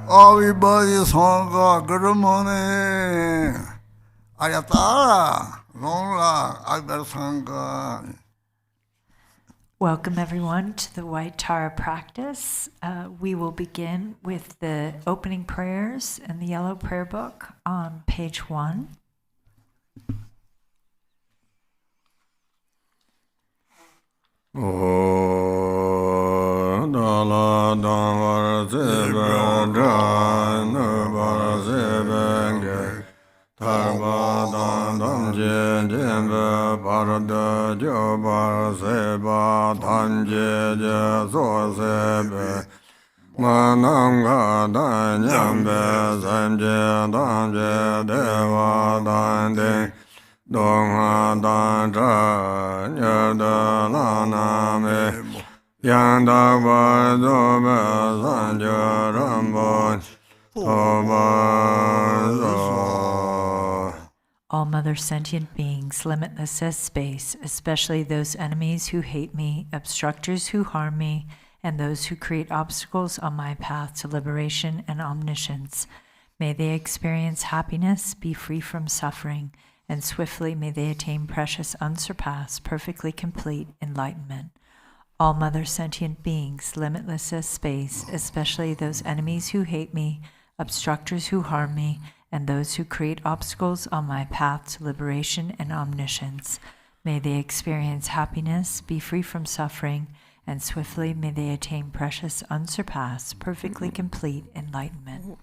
Everybody Sölkha, good morning. Ayatara, Longla, Sölkha. Welcome everyone to the White Tara practice. We will begin with the opening prayers in the yellow prayer book on page 1. All Mother sentient beings, limitless as space, especially those enemies who hate me, obstructors who harm me, and those who create obstacles on my path to liberation and omniscience. May they experience happiness, be free from suffering, and swiftly may they attain precious, unsurpassed, perfectly complete enlightenment. All Mother sentient beings, limitless as space, especially those enemies who hate me, obstructors who harm me, and those who create obstacles on my path to liberation and omniscience. May they experience happiness, be free from suffering, and swiftly may they attain precious, unsurpassed, perfectly complete enlightenment.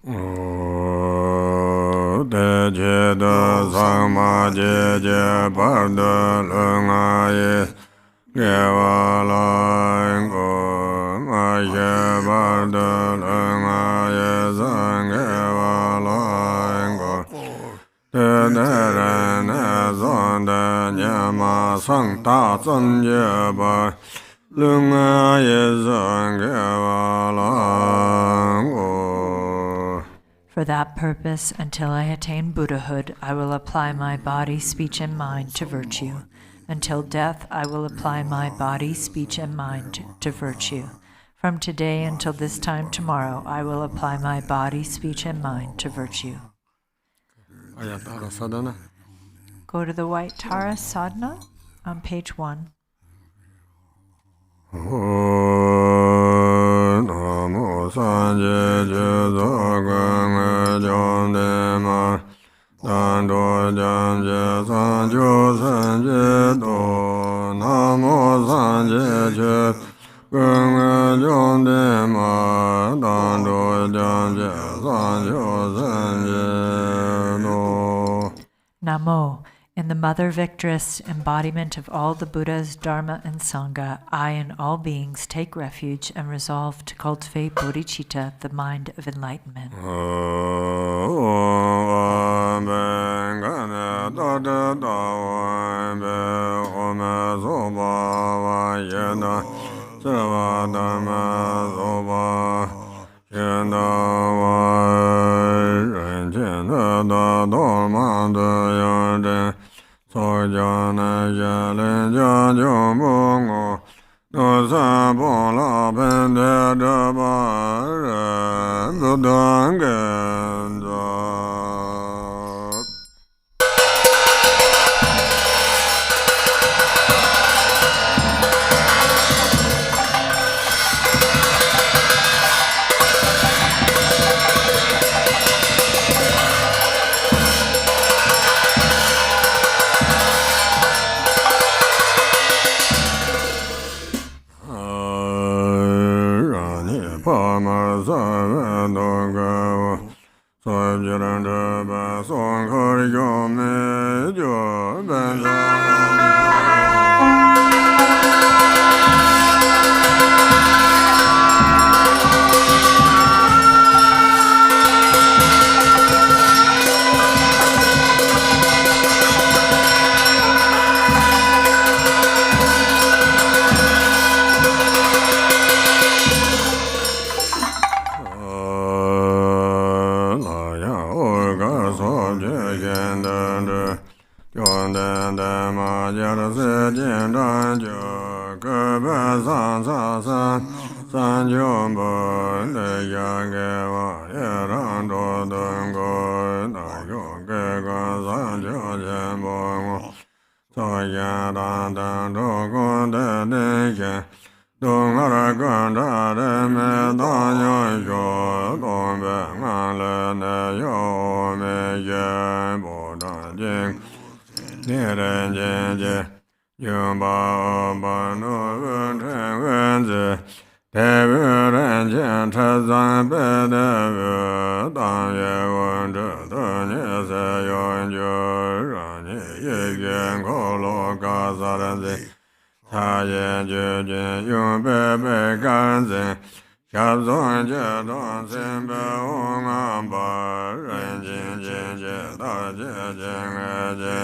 For that purpose, until I attain Buddhahood, I will apply my body, speech, and mind to virtue. Until death, I will apply my body, speech, and mind to virtue. From today until this time tomorrow, I will apply my body, speech, and mind to virtue. Sadhana. Go to the White Tara sadhana on page 1. Namo sanje jezogang jondema dando janje sanjo sanje do namo sanje jezogang jondema dando janje sanjo sanje do. Namo. In the Mother Victress, embodiment of all the Buddhas, Dharma, and Sangha, I and all beings take refuge and resolve to cultivate bodhicitta, the mind of enlightenment. jumbo de yageva yerando dungo na yoke ga san jembo so yadan dan dogo de neke dong ara ganda de me dan yo yo dong be ngale ne yo me ye bo dan jing ne ren je yum ba ba no wen ren wen ze de ren jen ta zan be de dan ye wen de de ne se yon jo ran ye gen ko lo ga za ren ze ta ye je je yum be be gan ze sha zon je don sen be ong am ba ren jin jin je da je je nge je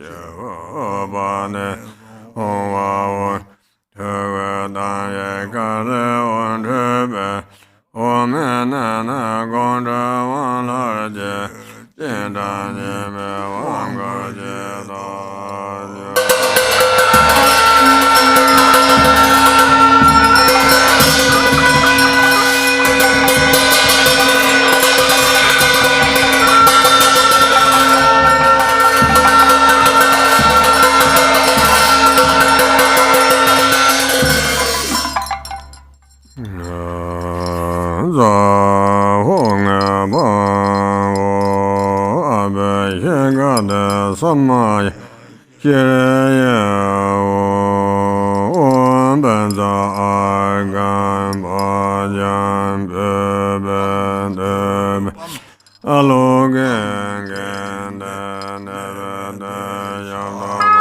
je wo ba ne ong wa wo te we dan ye ga le won te be o me na na gong de wan la je jin dan je me wang ga je da je za hong ba wo abe ye ga de sama ye ye wo ben za a gan ba jan be be de alo gen gen de ne be de ya la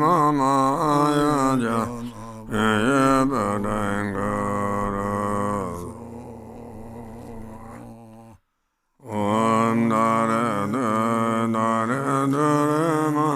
Mama ayanja yebadangara om nare nare ma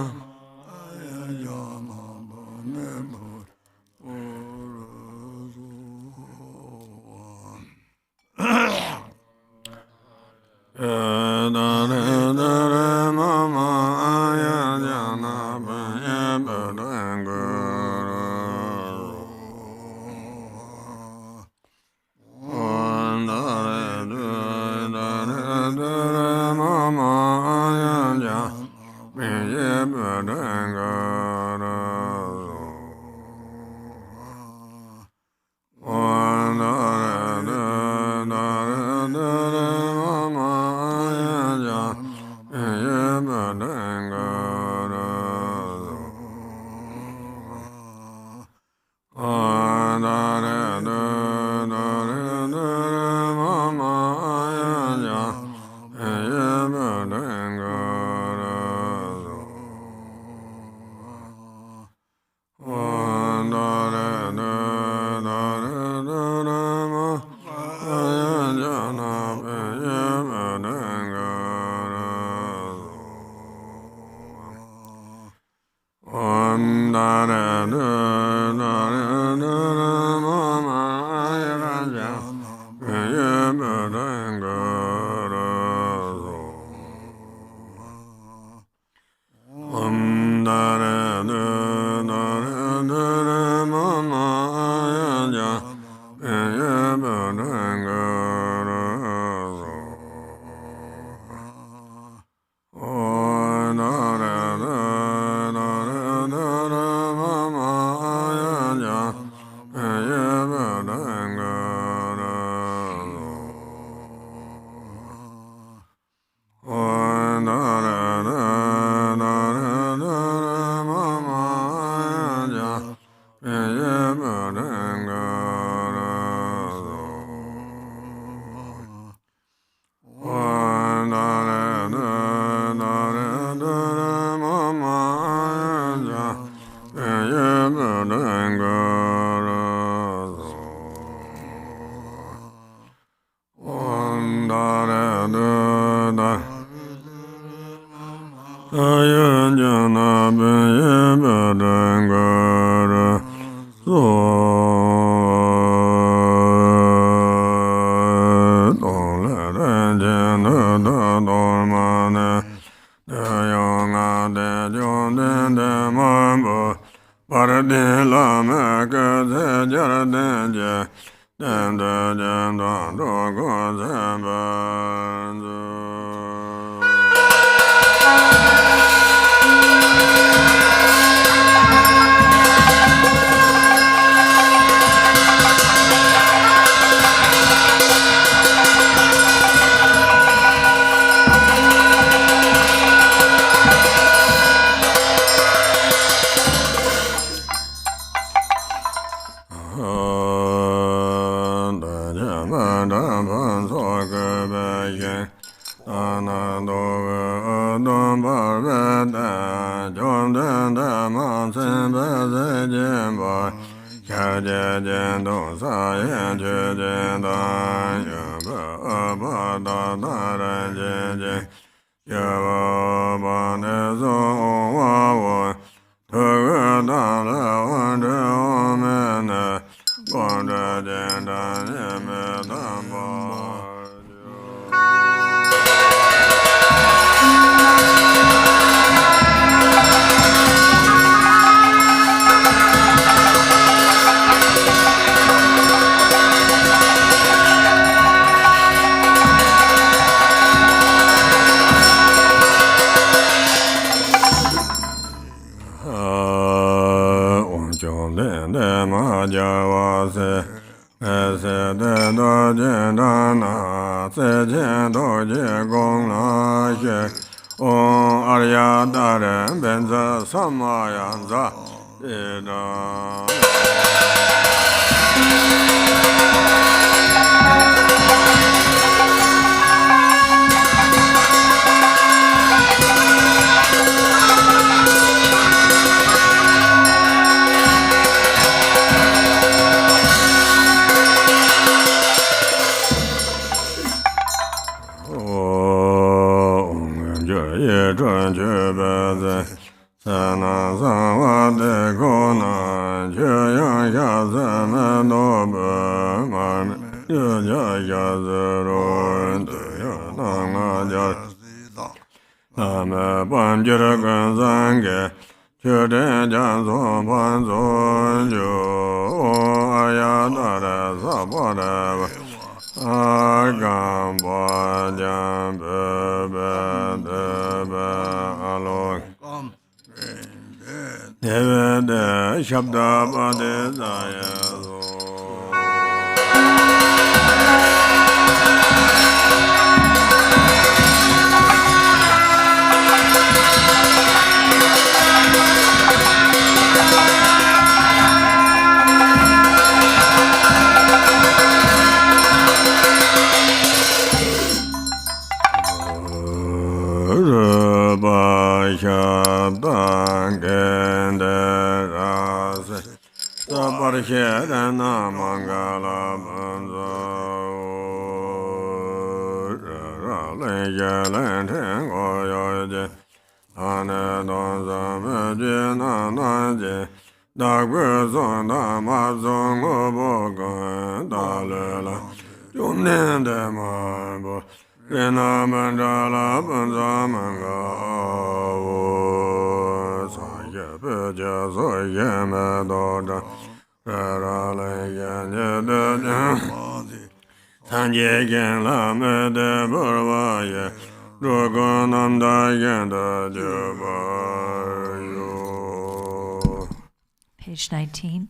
Page 19.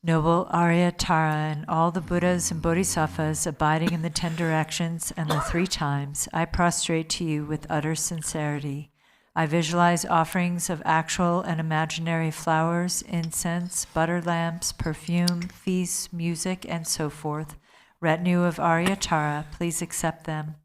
Noble Arya Tara and all the Buddhas and Bodhisattvas abiding in the 10 directions and the 3 times, I prostrate to you with utter sincerity. I visualize offerings of actual and imaginary flowers, incense, butter lamps, perfume, feasts, music, and so forth. Retinue of Arya Tara, please accept them.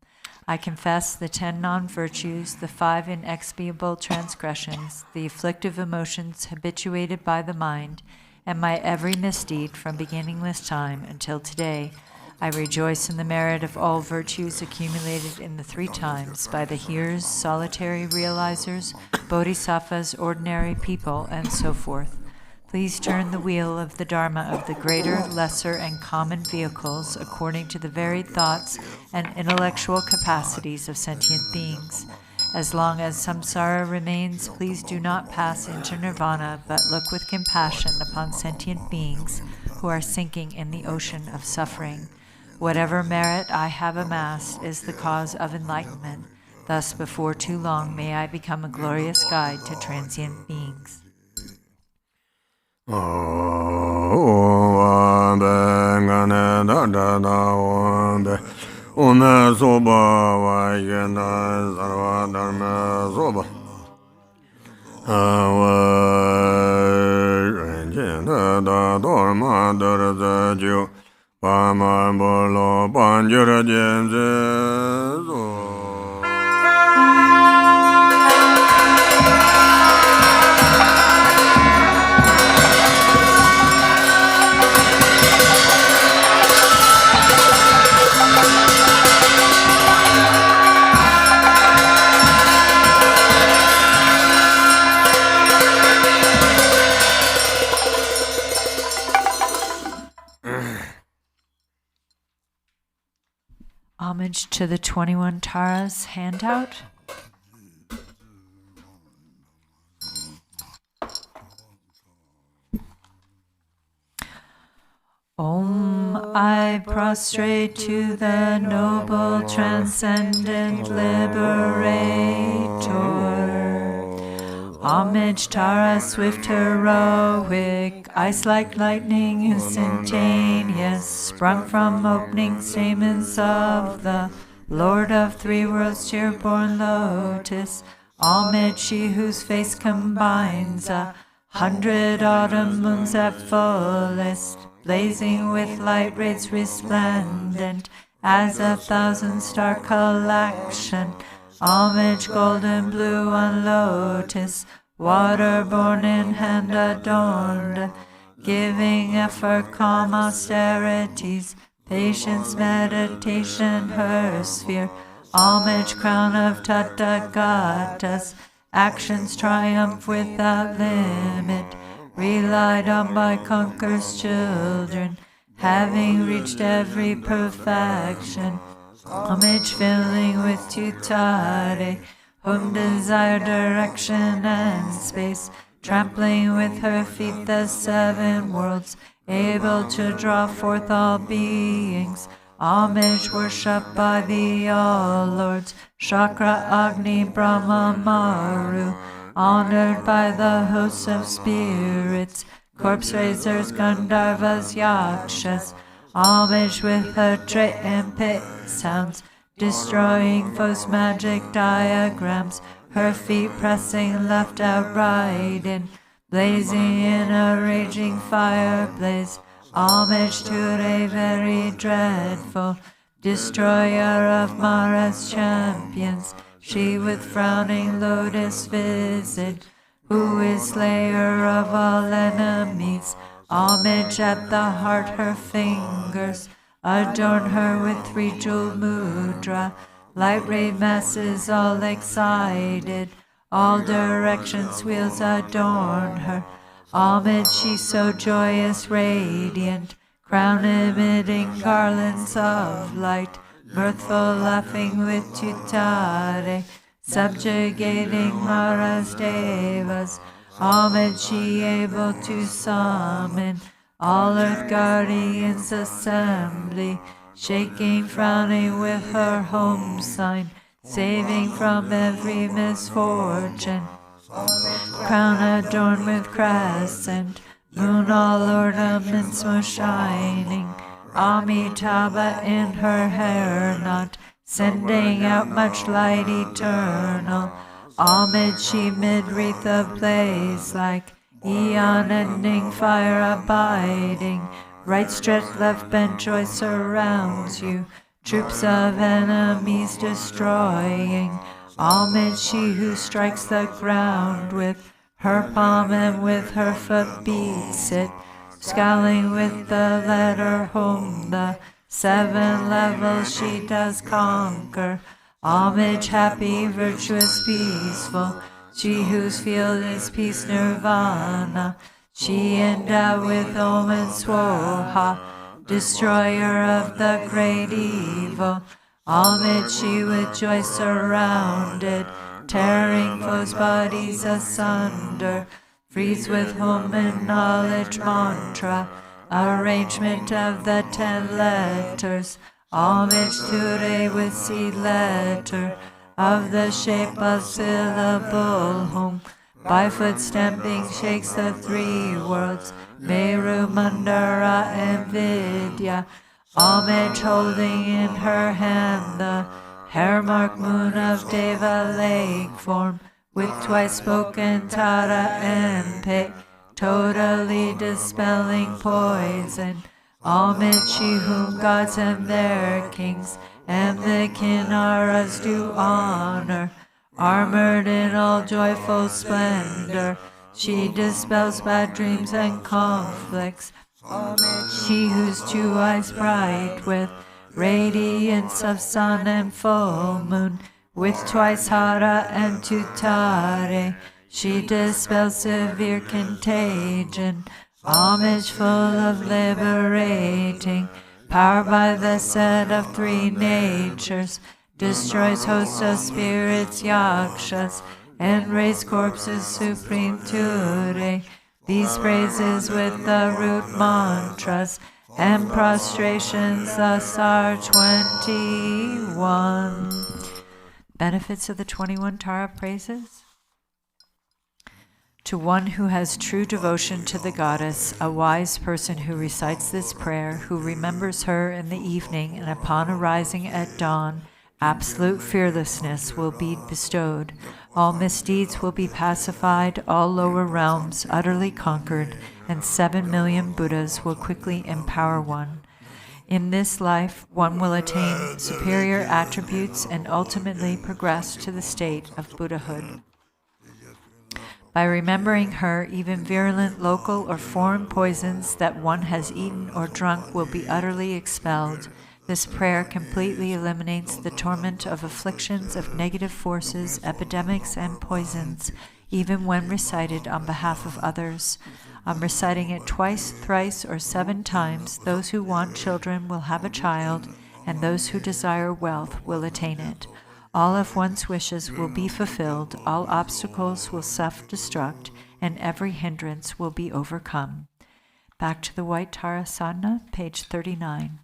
I confess the 10 non-virtues, the 5 inexpiable transgressions, the afflictive emotions habituated by the mind, and my every misdeed from beginningless time until today. I rejoice in the merit of all virtues accumulated in the 3 times by the hearers, solitary realizers, bodhisattvas, ordinary people, and so forth. Please turn the wheel of the Dharma of the greater, lesser, and common vehicles according to the varied thoughts and intellectual capacities of sentient beings. As long as samsara remains, please do not pass into nirvana, but look with compassion upon sentient beings who are sinking in the ocean of suffering. Whatever merit I have amassed is the cause of enlightenment. Thus, before too long, may I become a glorious guide to transient beings. Homage to the 21 Taras handout. Om, I prostrate to the noble, transcendent liberator. Homage, Tara, swift, heroic, ice like lightning, instantaneous, sprung from opening stamens of the Lord of 3 worlds, cheer-born lotus. Homage, she whose face combines 100 autumn moons at fullest, blazing with light rays resplendent as 1,000 star collection. Homage, golden blue on lotus, water-born in hand adorned, giving effort, calm austerities, patience, meditation, her sphere. Homage, crown of Tathagatas, actions triumph without limit, relied on by conquerors' children, having reached every perfection. Homage filling with tutare, whom desire direction and space, trampling with her feet the 7 worlds, able to draw forth all beings. Homage worshipped by the All-Lords, Chakra, Agni, Brahma, Maru, honored by the hosts of spirits, corpse raisers, Gandharvas, Yakshas. Homage with her triumphant sounds, destroying foes' magic diagrams, her feet pressing left out right in, blazing in a raging fire blaze. Homage to a very dreadful destroyer of Mara's champions, she with frowning lotus visage, who is slayer of all enemies. Homage at the heart, her fingers adorn her with 3-jeweled mudra, light ray masses all excited, all directions wheels adorn her. Homage, she so joyous, radiant, crown emitting garlands of light, mirthful laughing with tutare, subjugating Mara's devas. Homage, she able to summon all earth guardians assembly, shaking, frowning with her home sign, saving from every misfortune. Crown adorned with crescent, moon all ornaments most shining, Amitabha in her hair knot, sending out much light eternal. Homage, she mid-wreath of blaze like, eon ending fire abiding, right stretched, left bent, joy surrounds you, troops of enemies destroying. Homage, she who strikes the ground with her palm and with her foot beats it, scowling with the letter home, the 7 levels she does conquer. Homage, happy, virtuous, peaceful, she whose field is peace nirvana, she endowed with Om and Swaha, destroyer of the great evil. Homage, she with joy surrounded, tearing foes' bodies asunder, frees with home and knowledge mantra, arrangement of the 10 letters. Homage to Re with seed letter, of the shape of syllable home, by foot stamping shakes the 3 worlds, Meru, Mandara, and Vidya. Homage holding in her hand the hair mark moon of Deva lake form, with twice spoken Tara and Pe, totally dispelling poison. Homage, she whom gods and their kings and the Kinnaras do honor, armored in all joyful splendor, she dispels bad dreams and conflicts. Homage, she whose 2 eyes bright with radiance of sun and full moon, with twice Hara and Tutare, she dispels severe contagion. Homage full of liberating power by the set of 3 natures, destroys hosts of spirits, yakshas, and raise corpses supreme Ture. These praises with the root mantras and prostrations thus are 21. Benefits of the 21 Tara praises. To one who has true devotion to the goddess, a wise person who recites this prayer, who remembers her in the evening and upon arising at dawn, absolute fearlessness will be bestowed. All misdeeds will be pacified, all lower realms utterly conquered, and 7 million Buddhas will quickly empower one. In this life, one will attain superior attributes and ultimately progress to the state of Buddhahood. By remembering her, even virulent local or foreign poisons that one has eaten or drunk will be utterly expelled. This prayer completely eliminates the torment of afflictions of negative forces, epidemics, and poisons, even when recited on behalf of others. On reciting it twice, thrice, or 7 times, those who want children will have a child, and those who desire wealth will attain it. All of one's wishes will be fulfilled, all obstacles will self-destruct, and every hindrance will be overcome. Back to the White Tara Sadhana, page 39.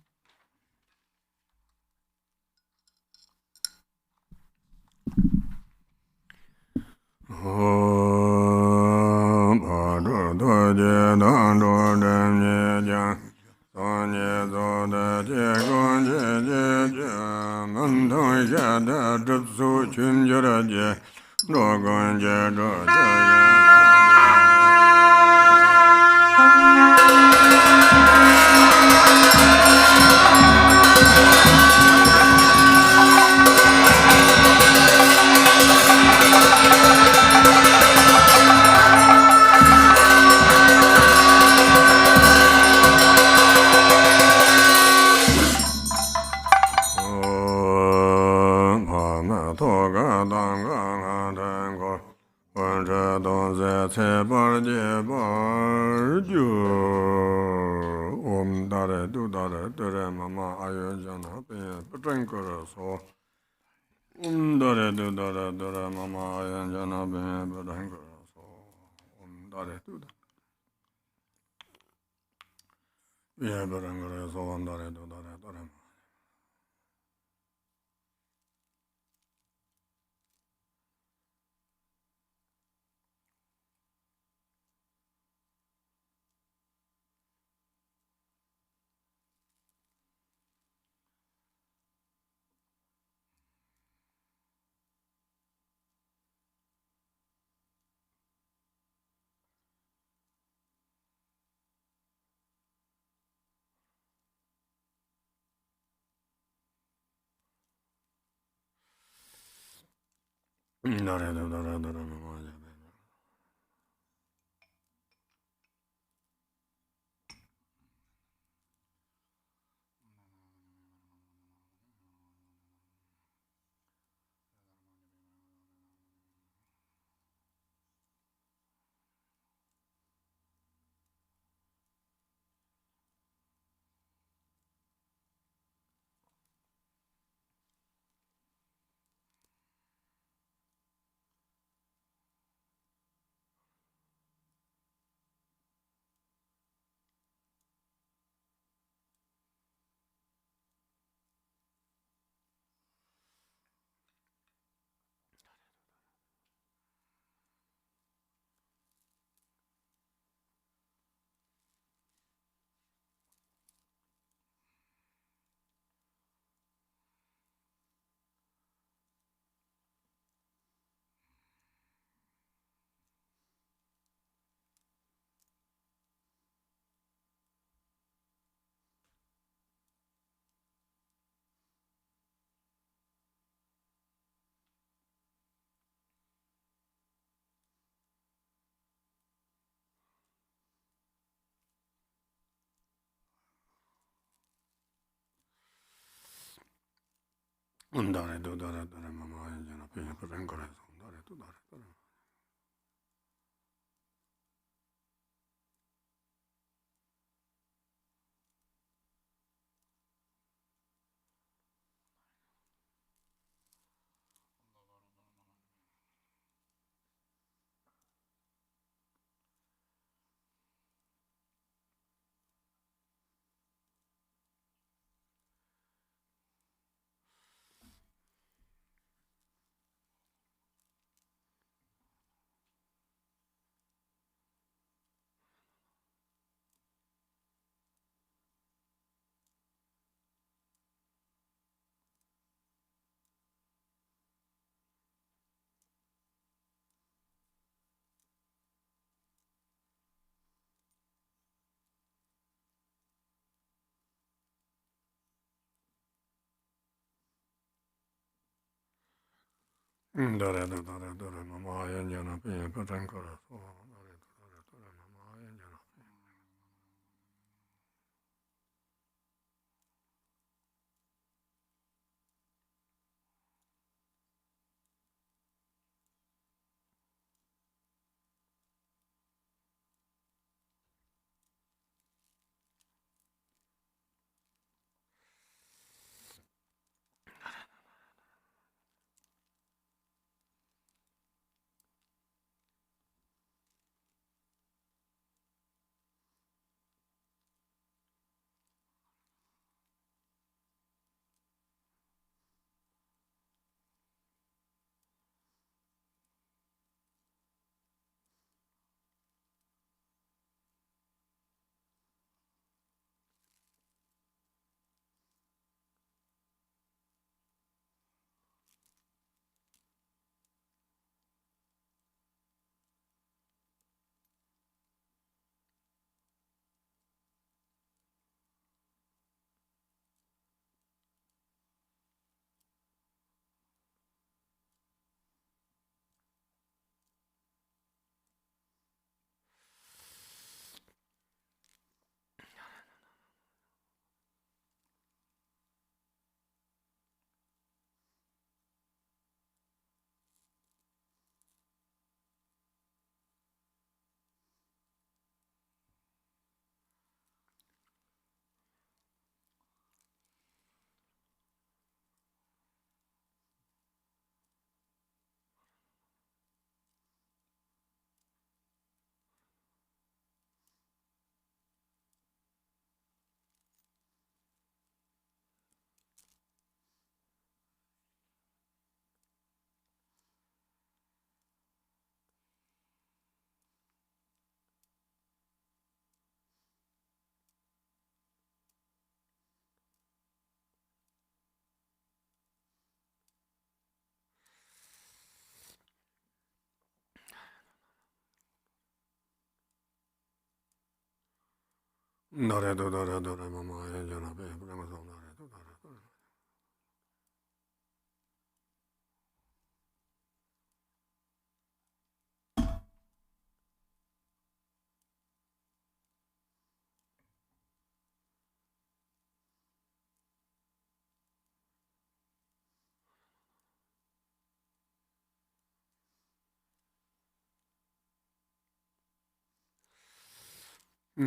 Dare do dare dare mama jana pe prema so dare do dare dare.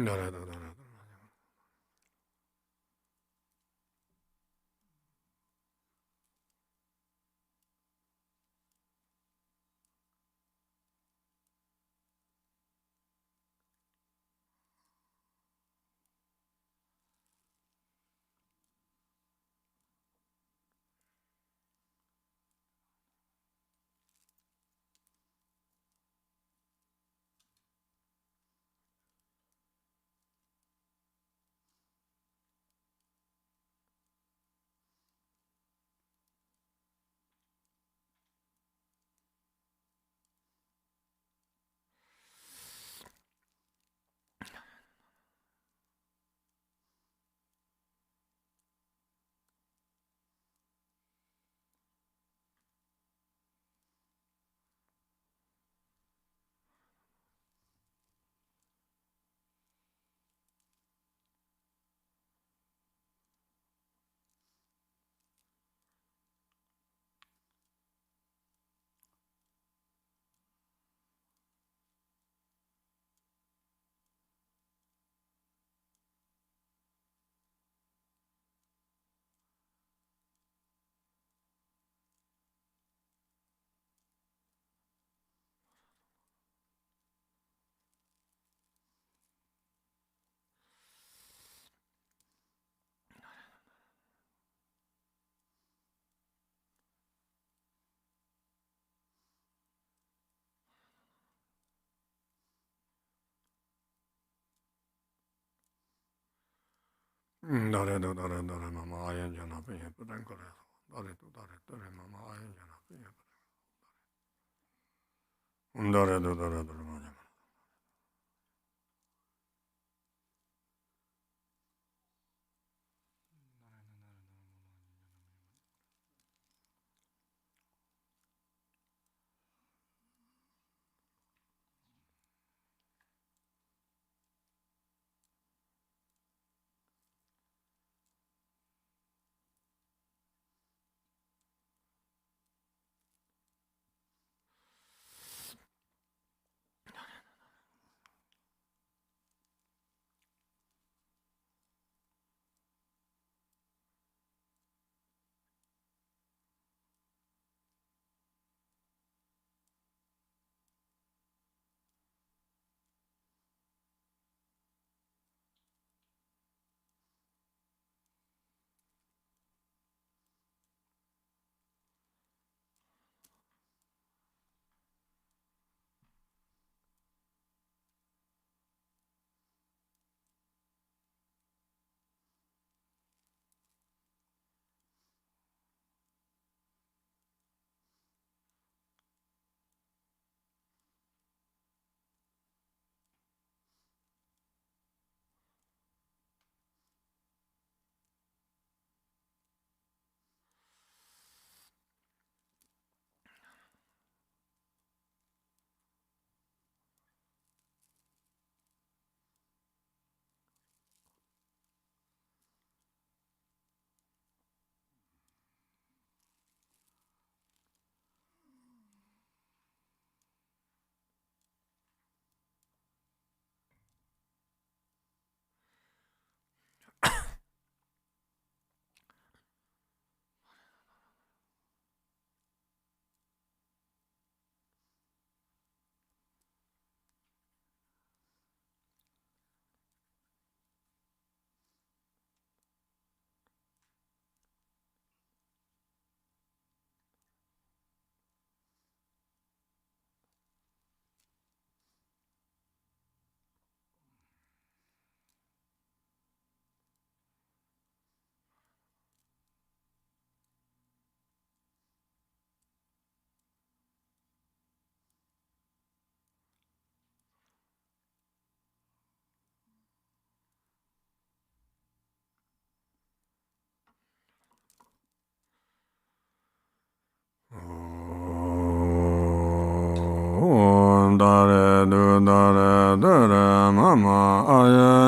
Dare do dare dare. Dare do dare dare mama jana pe prema kore. Dare do dare dare mama jana pe. Dare do dare dare mama.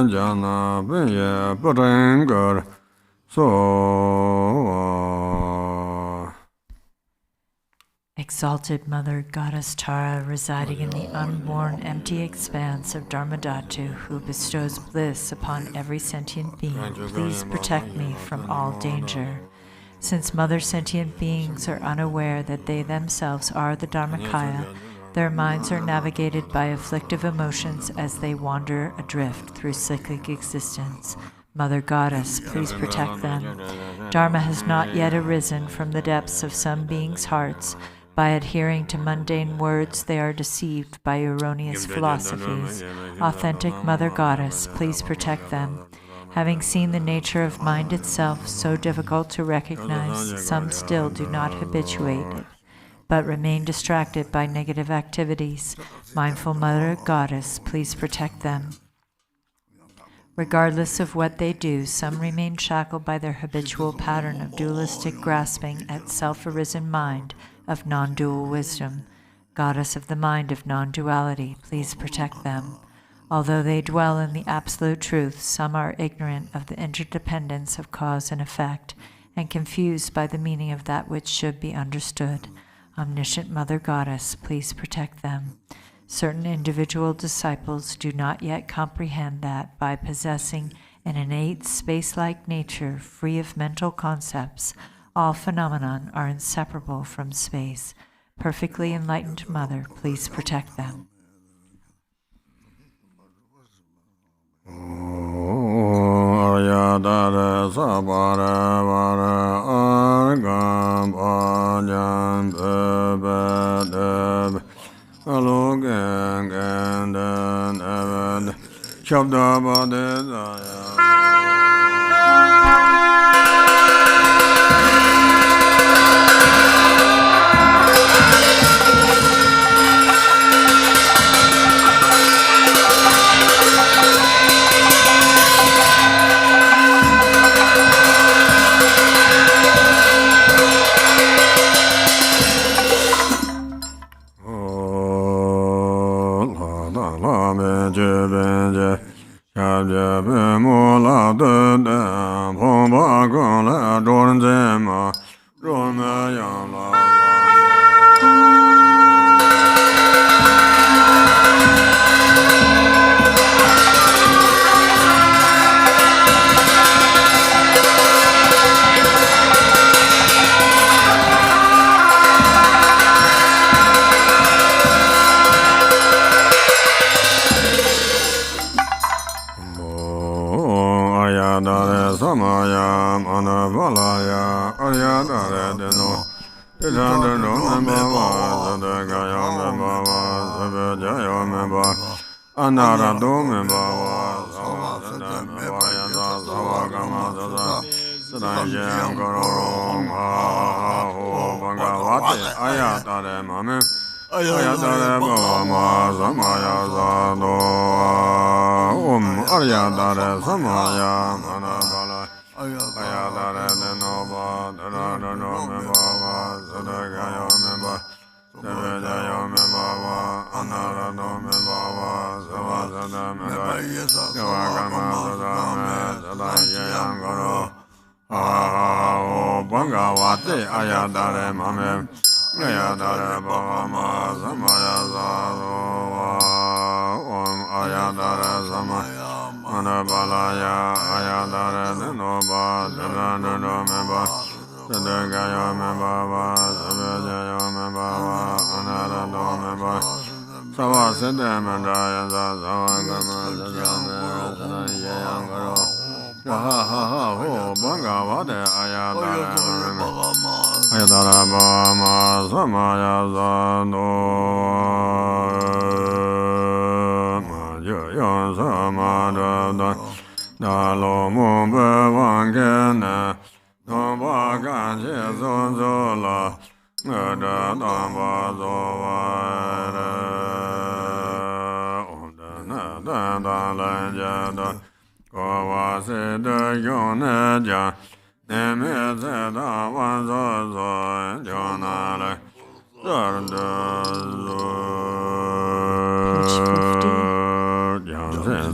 jana benye parengar so. Exalted Mother Goddess Tara, residing in the unborn empty expanse of Dharmadhatu, who bestows bliss upon every sentient being, please protect me from all danger. Since Mother sentient beings are unaware that they themselves are the Dharmakaya, their minds are navigated by afflictive emotions as they wander adrift through cyclic existence. Mother Goddess, please protect them. Dharma has not yet arisen from the depths of some beings' hearts. By adhering to mundane words, they are deceived by erroneous philosophies. Authentic Mother Goddess, please protect them. Having seen the nature of mind itself so difficult to recognize, some still do not habituate it, but remain distracted by negative activities. Mindful Mother Goddess, please protect them. Regardless of what they do, some remain shackled by their habitual pattern of dualistic grasping at self-arisen mind of non-dual wisdom. Goddess of the mind of non-duality, please protect them. Although they dwell in the absolute truth, some are ignorant of the interdependence of cause and effect and confused by the meaning of that which should be understood. Omniscient Mother Goddess, please protect them. Certain individual disciples do not yet comprehend that by possessing an innate space-like nature free of mental concepts, all phenomena are inseparable from space. Perfectly enlightened Mother, please protect them.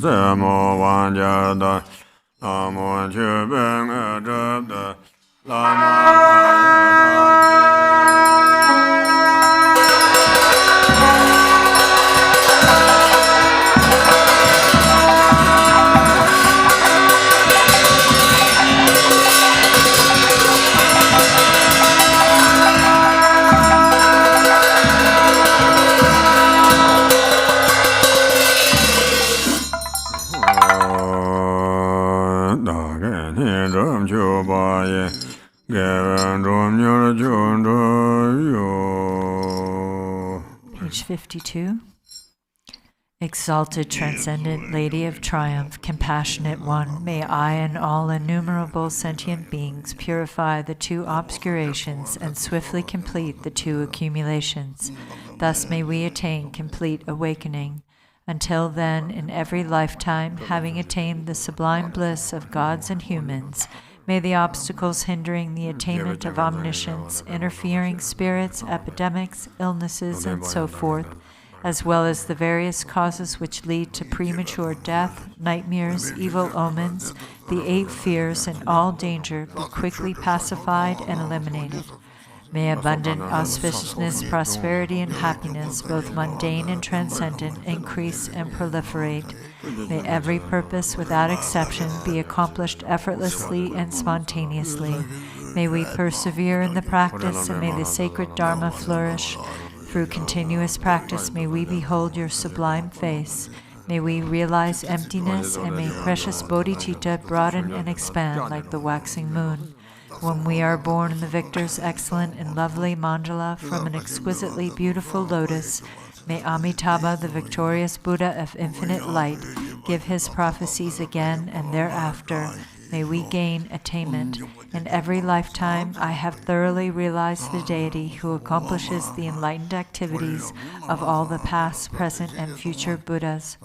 Semo Wanjada, Lamo Chubeng Adabda, Lama. Page 52. Exalted, transcendent Lady of Triumph, compassionate one, may I and all innumerable sentient beings purify the two obscurations and swiftly complete the two accumulations. Thus may we attain complete awakening. Until then, in every lifetime, having attained the sublime bliss of gods and humans, may the obstacles hindering the attainment of omniscience, interfering spirits, epidemics, illnesses, and so forth, as well as the various causes which lead to premature death, nightmares, evil omens, the 8 fears, and all danger be quickly pacified and eliminated. May abundant auspiciousness, prosperity, and happiness, both mundane and transcendent, increase and proliferate. May every purpose, without exception, be accomplished effortlessly and spontaneously. May we persevere in the practice, and may the sacred Dharma flourish. Through continuous practice, may we behold your sublime face. May we realize emptiness, and may precious bodhicitta broaden and expand like the waxing moon. When we are born in the victor's excellent and lovely mandala from an exquisitely beautiful lotus, may Amitabha, the victorious Buddha of infinite light, give his prophecies again and thereafter. May we gain attainment. In every lifetime, I have thoroughly realized the deity who accomplishes the enlightened activities of all the past, present, and future Buddhas.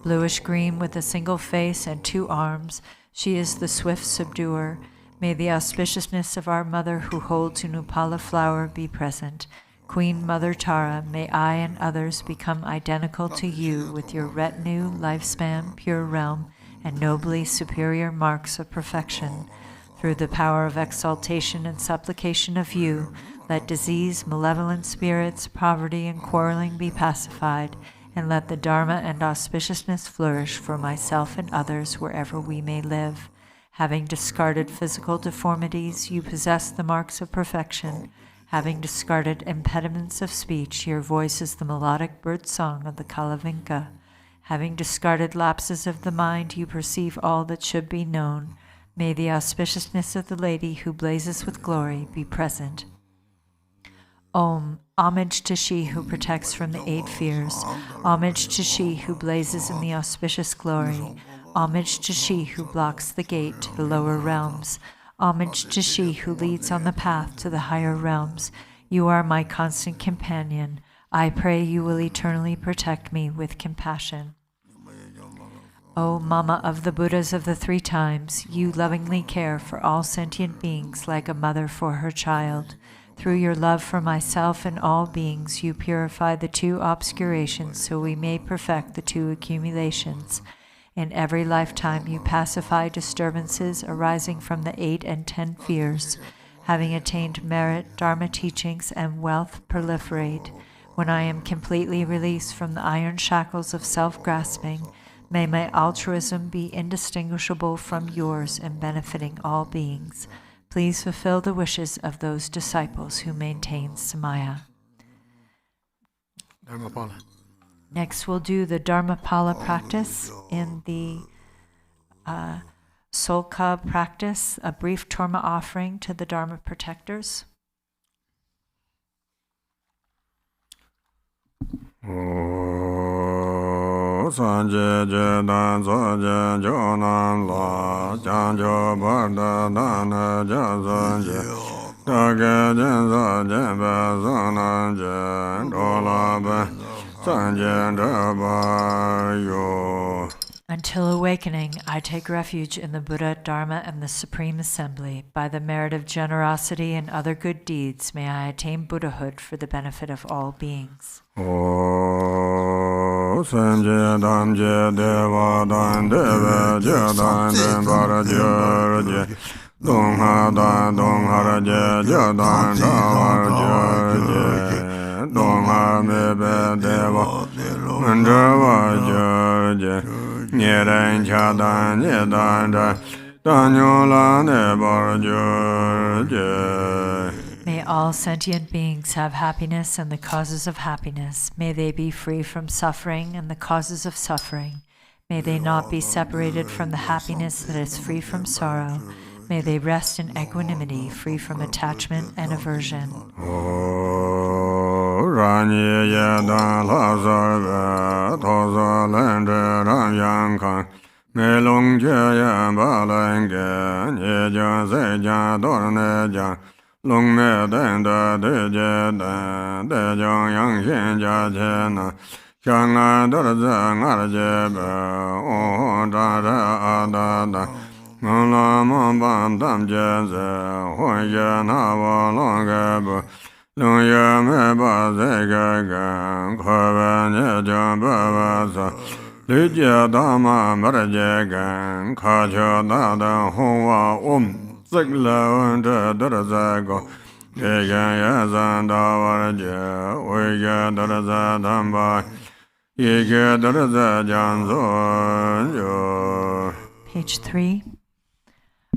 Bluish-green with a single face and 2 arms, she is the swift subduer. May the auspiciousness of our mother who holds Dharmapala flower be present. Queen Mother Tara, may I and others become identical to you with your retinue, lifespan, pure realm, and nobly superior marks of perfection. Through the power of exaltation and supplication of you, let disease, malevolent spirits, poverty, and quarreling be pacified, and let the Dharma and auspiciousness flourish for myself and others wherever we may live. Having discarded physical deformities, you possess the marks of perfection. Having discarded impediments of speech, your voice is the melodic bird song of the Kalavinka. Having discarded lapses of the mind, you perceive all that should be known. May the auspiciousness of the lady who blazes with glory be present. Om. Homage to she who protects from the 8 fears. Homage to she who blazes in the auspicious glory. Homage to she who blocks the gate to the lower realms. Homage to she who leads on the path to the higher realms. You are my constant companion. I pray you will eternally protect me with compassion. O Mama of the Buddhas of the 3 times, you lovingly care for all sentient beings like a mother for her child. Through your love for myself and all beings, you purify the 2 obscurations so we may perfect the 2 accumulations. In every lifetime, you pacify disturbances arising from the 8 and 10 fears. Having attained merit, Dharma teachings, and wealth proliferate. When I am completely released from the iron shackles of self-grasping, may my altruism be indistinguishable from yours in benefiting all beings. Please fulfill the wishes of those disciples who maintain Samaya. Dharmapala. Next, we'll do the Dharmapala practice in the Sölkha practice, a brief torma offering to the Dharma protectors. Sanje dan soje jonan la janjo barda dana jazanje dage jenza jembe zonanje dolabe sanje dabayo. Until awakening, I take refuge in the Buddha, Dharma, and the Supreme Assembly. By the merit of generosity and other good deeds, may I attain Buddhahood for the benefit of all beings. Sanje Damje Deva Dan Deva Jadan Dembara Jurje Dongha Dan Donghara Jadan Dawar Jurje Dongha Mebe Deva Mandava Jurje Nyeren Chadan Nyedan Danyola Nebar Jurje. May all sentient beings have happiness and the causes of happiness. May they be free from suffering and the causes of suffering. May they not be separated from the happiness that is free from sorrow. May they rest in equanimity, free from attachment and aversion. Long me den da de je da de jong yang xian jia che na xiang a de zhe nga je be o da da a da da ngong la mo ban dam je ze huan ye na wa long ge bu long ye me ba ze ge ge kho ba ne jiang ba ba sa li jie da ma ma je ge kha che da da hong wa om Zek la de da go, ya zan da war je, we ya da dam ba, ye da jan zo. Page 3.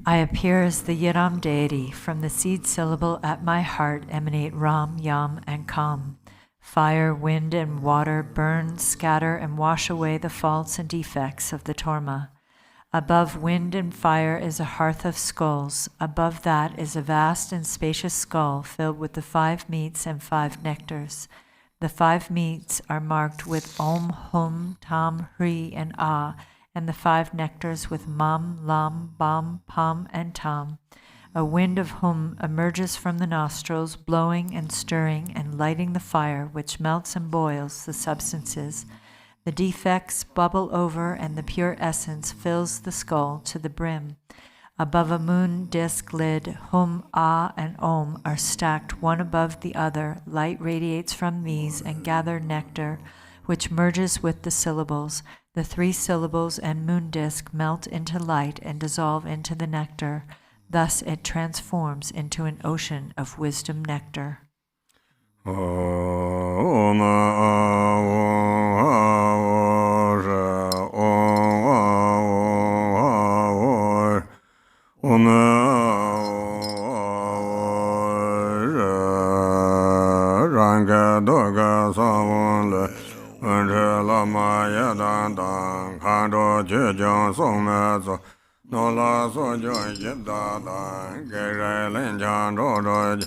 I appear as the Yiram deity. From the seed syllable at my heart emanate Ram, Yam, and Kam. Fire, wind, and water burn, scatter, and wash away the faults and defects of the torma. Above wind and fire is a hearth of skulls. Above that is a vast and spacious skull filled with the 5 meats and 5 nectars. The 5 meats are marked with Om, Hum, Tam, Hri, and Ah, and the 5 nectars with Mam, Lam, Bam, Pam, and Tam. A wind of Hum emerges from the nostrils, blowing and stirring and lighting the fire which melts and boils the substances. The defects bubble over, and the pure essence fills the skull to the brim. Above a moon disk lid, Hum, Ah, and Om are stacked one above the other. Light radiates from these and gather nectar, which merges with the syllables. The 3 syllables and moon disk melt into light and dissolve into the nectar. Thus it transforms into an ocean of wisdom nectar. Lama yadan dan kando jejong song me zo no la so jong yeda dan ge re len jang ro ro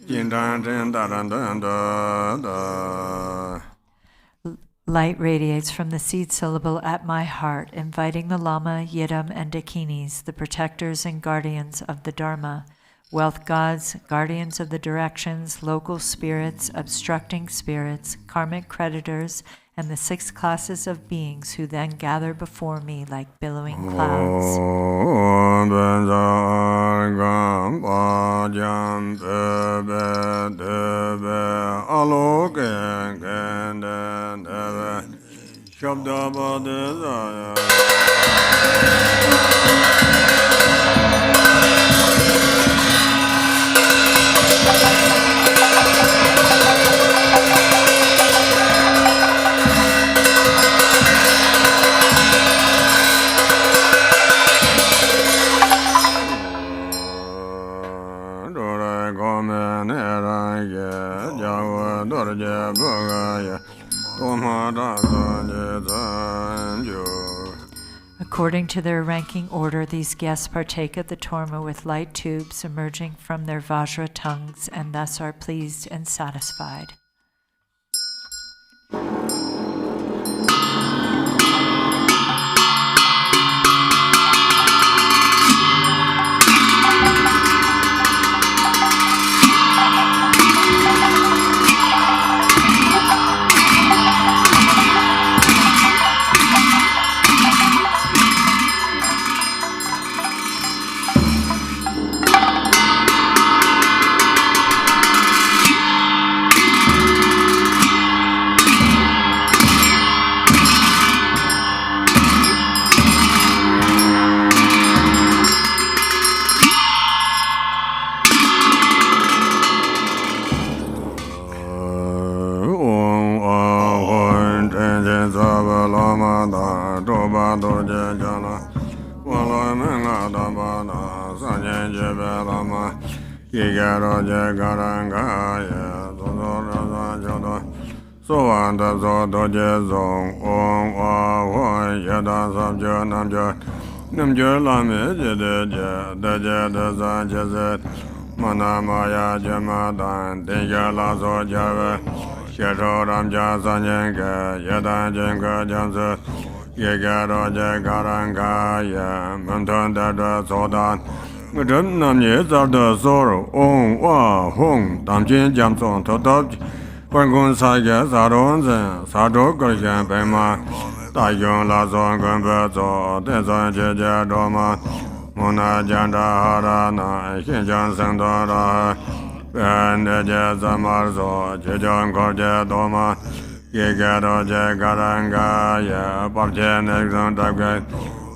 jin dan den da dan da. Light radiates from the seed syllable at my heart, inviting the Lama, Yidam, and Dakinis, the protectors and guardians of the Dharma, wealth gods, guardians of the directions, local spirits, obstructing spirits, karmic creditors, and the 6 classes of beings who then gather before me like billowing clouds. According to their ranking order, these guests partake of the torma with light tubes emerging from their vajra tongues and thus are pleased and satisfied. Wolomenga Dabana, Sanyan Jebe Lama, Yigaro Jagaranga, Zodo Jodo, Sowanda Zodo Jezong, Om Wa, Yada Sabjo Namjo, Namjo Lame, Jede, Deja, Deza, Jezet, Manamaya Jamadan, Deja Lazo Jave, Shadow Ramja Sanyanka, Yada Jenga Janset, Yegaro Jagaranga, Manton Dada Sodan, Madam Namye Zarda Zoro, On Wa Hong, Damjin Jamson, Totop, Pangun Saga, Saron, Sado Garchen Pema, Tayon Lazon Gumbazo, Tenzin Jeja Doma, Mona Janda Harana, Shinjan Sandora, and Jazamarzo, Jejan Gorja Doma. Yegaro Jagaranga, Parjan Exontaga,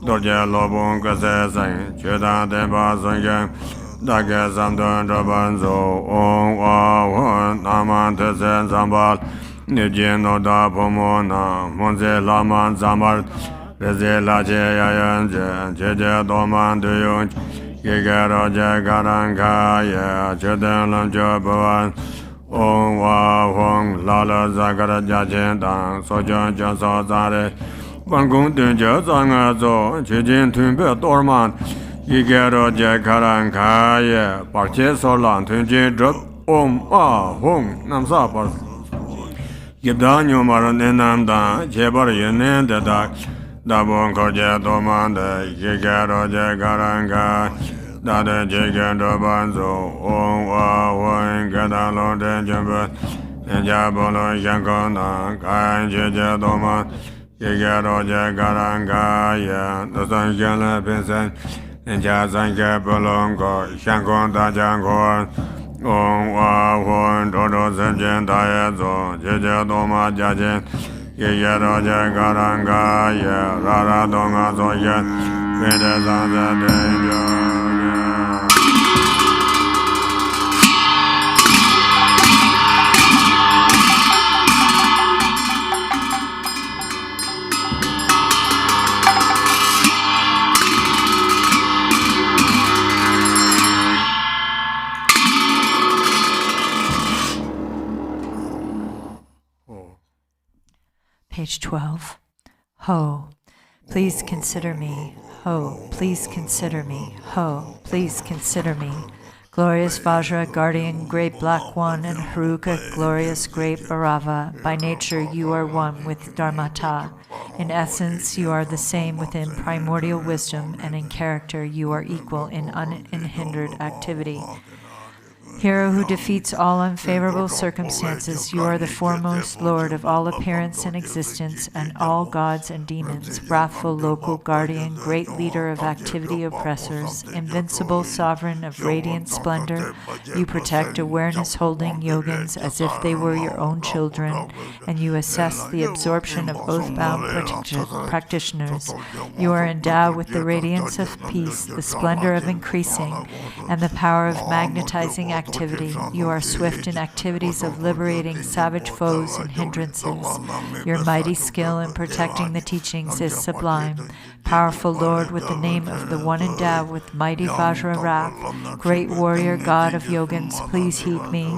Dorja Lobon Kazan, Chedan Dembazanga, Dagazamdan Rabanzo, On Wa, Namantazen Zambal, Nijino da Pomona, Monze Laman Zamar, Rezela Jayan, Jeja Doman Duyun, Yegaro Jagaranga, Chedan Lamjaban. Om Wa Hong Lala Zagara Jajan Dang Sojan Jansa Zare Bangung Dunja Zanga Zo Chijin Tunbe Torman Yigero Jakaran Kaya Parche Solan Tunjin Drup Om Wa Hong Namsa Par Yibda Nyumaran Enam Dan Chebar Yunin Dedak Dabon Korja Toman De Yigero Jakaran Kaya Dada Jigando Banzo, On Wa Wan Gadalo de Jumba, and Jabolo Yankona, Kain Jija Doma, Yigaro Jagaranga, the Sanjana Vincent, and Jazanga Bolongo, Shankon Dajango, On Wa Wan Dodo Sanjan Diazo, Jija Doma Jajin, Yigaro Jagaranga, Rara Donga Zoya, Vedazanda Danger. Page 12. Ho, please consider me. Ho, please consider me. Ho, please consider me. Glorious Vajra, guardian, great black one, and Haruka, glorious great Bhairava. By nature you are one with Dharmapala. In essence you are the same within primordial wisdom, and in character you are equal in unhindered activity. Hero who defeats all unfavorable circumstances, you are the foremost lord of all appearance and existence, and all gods and demons, wrathful local guardian, great leader of activity oppressors, invincible sovereign of radiant splendor. You protect awareness-holding yogins as if they were your own children, and you assess the absorption of oath-bound practitioners. You are endowed with the radiance of peace, the splendor of increasing, and the power of magnetizing activity. You are swift in activities of liberating savage foes and hindrances. Your mighty skill in protecting the teachings is sublime. Powerful Lord, with the name of the one endowed with mighty Vajra wrath, great warrior God of yogins, please heed me.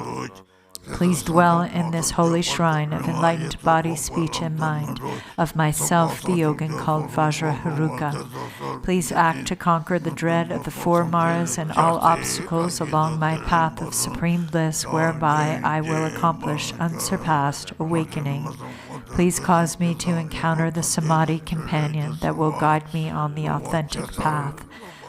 Please dwell in this holy shrine of enlightened body, speech, and mind, of myself, the yogin called Vajra Haruka. Please act to conquer the dread of the four Maras and all obstacles along my path of supreme bliss, whereby I will accomplish unsurpassed awakening. Please cause me to encounter the Samadhi companion that will guide me on the authentic path.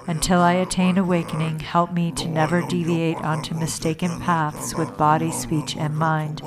Until I attain awakening, help me to never deviate onto mistaken paths with body, speech, and mind,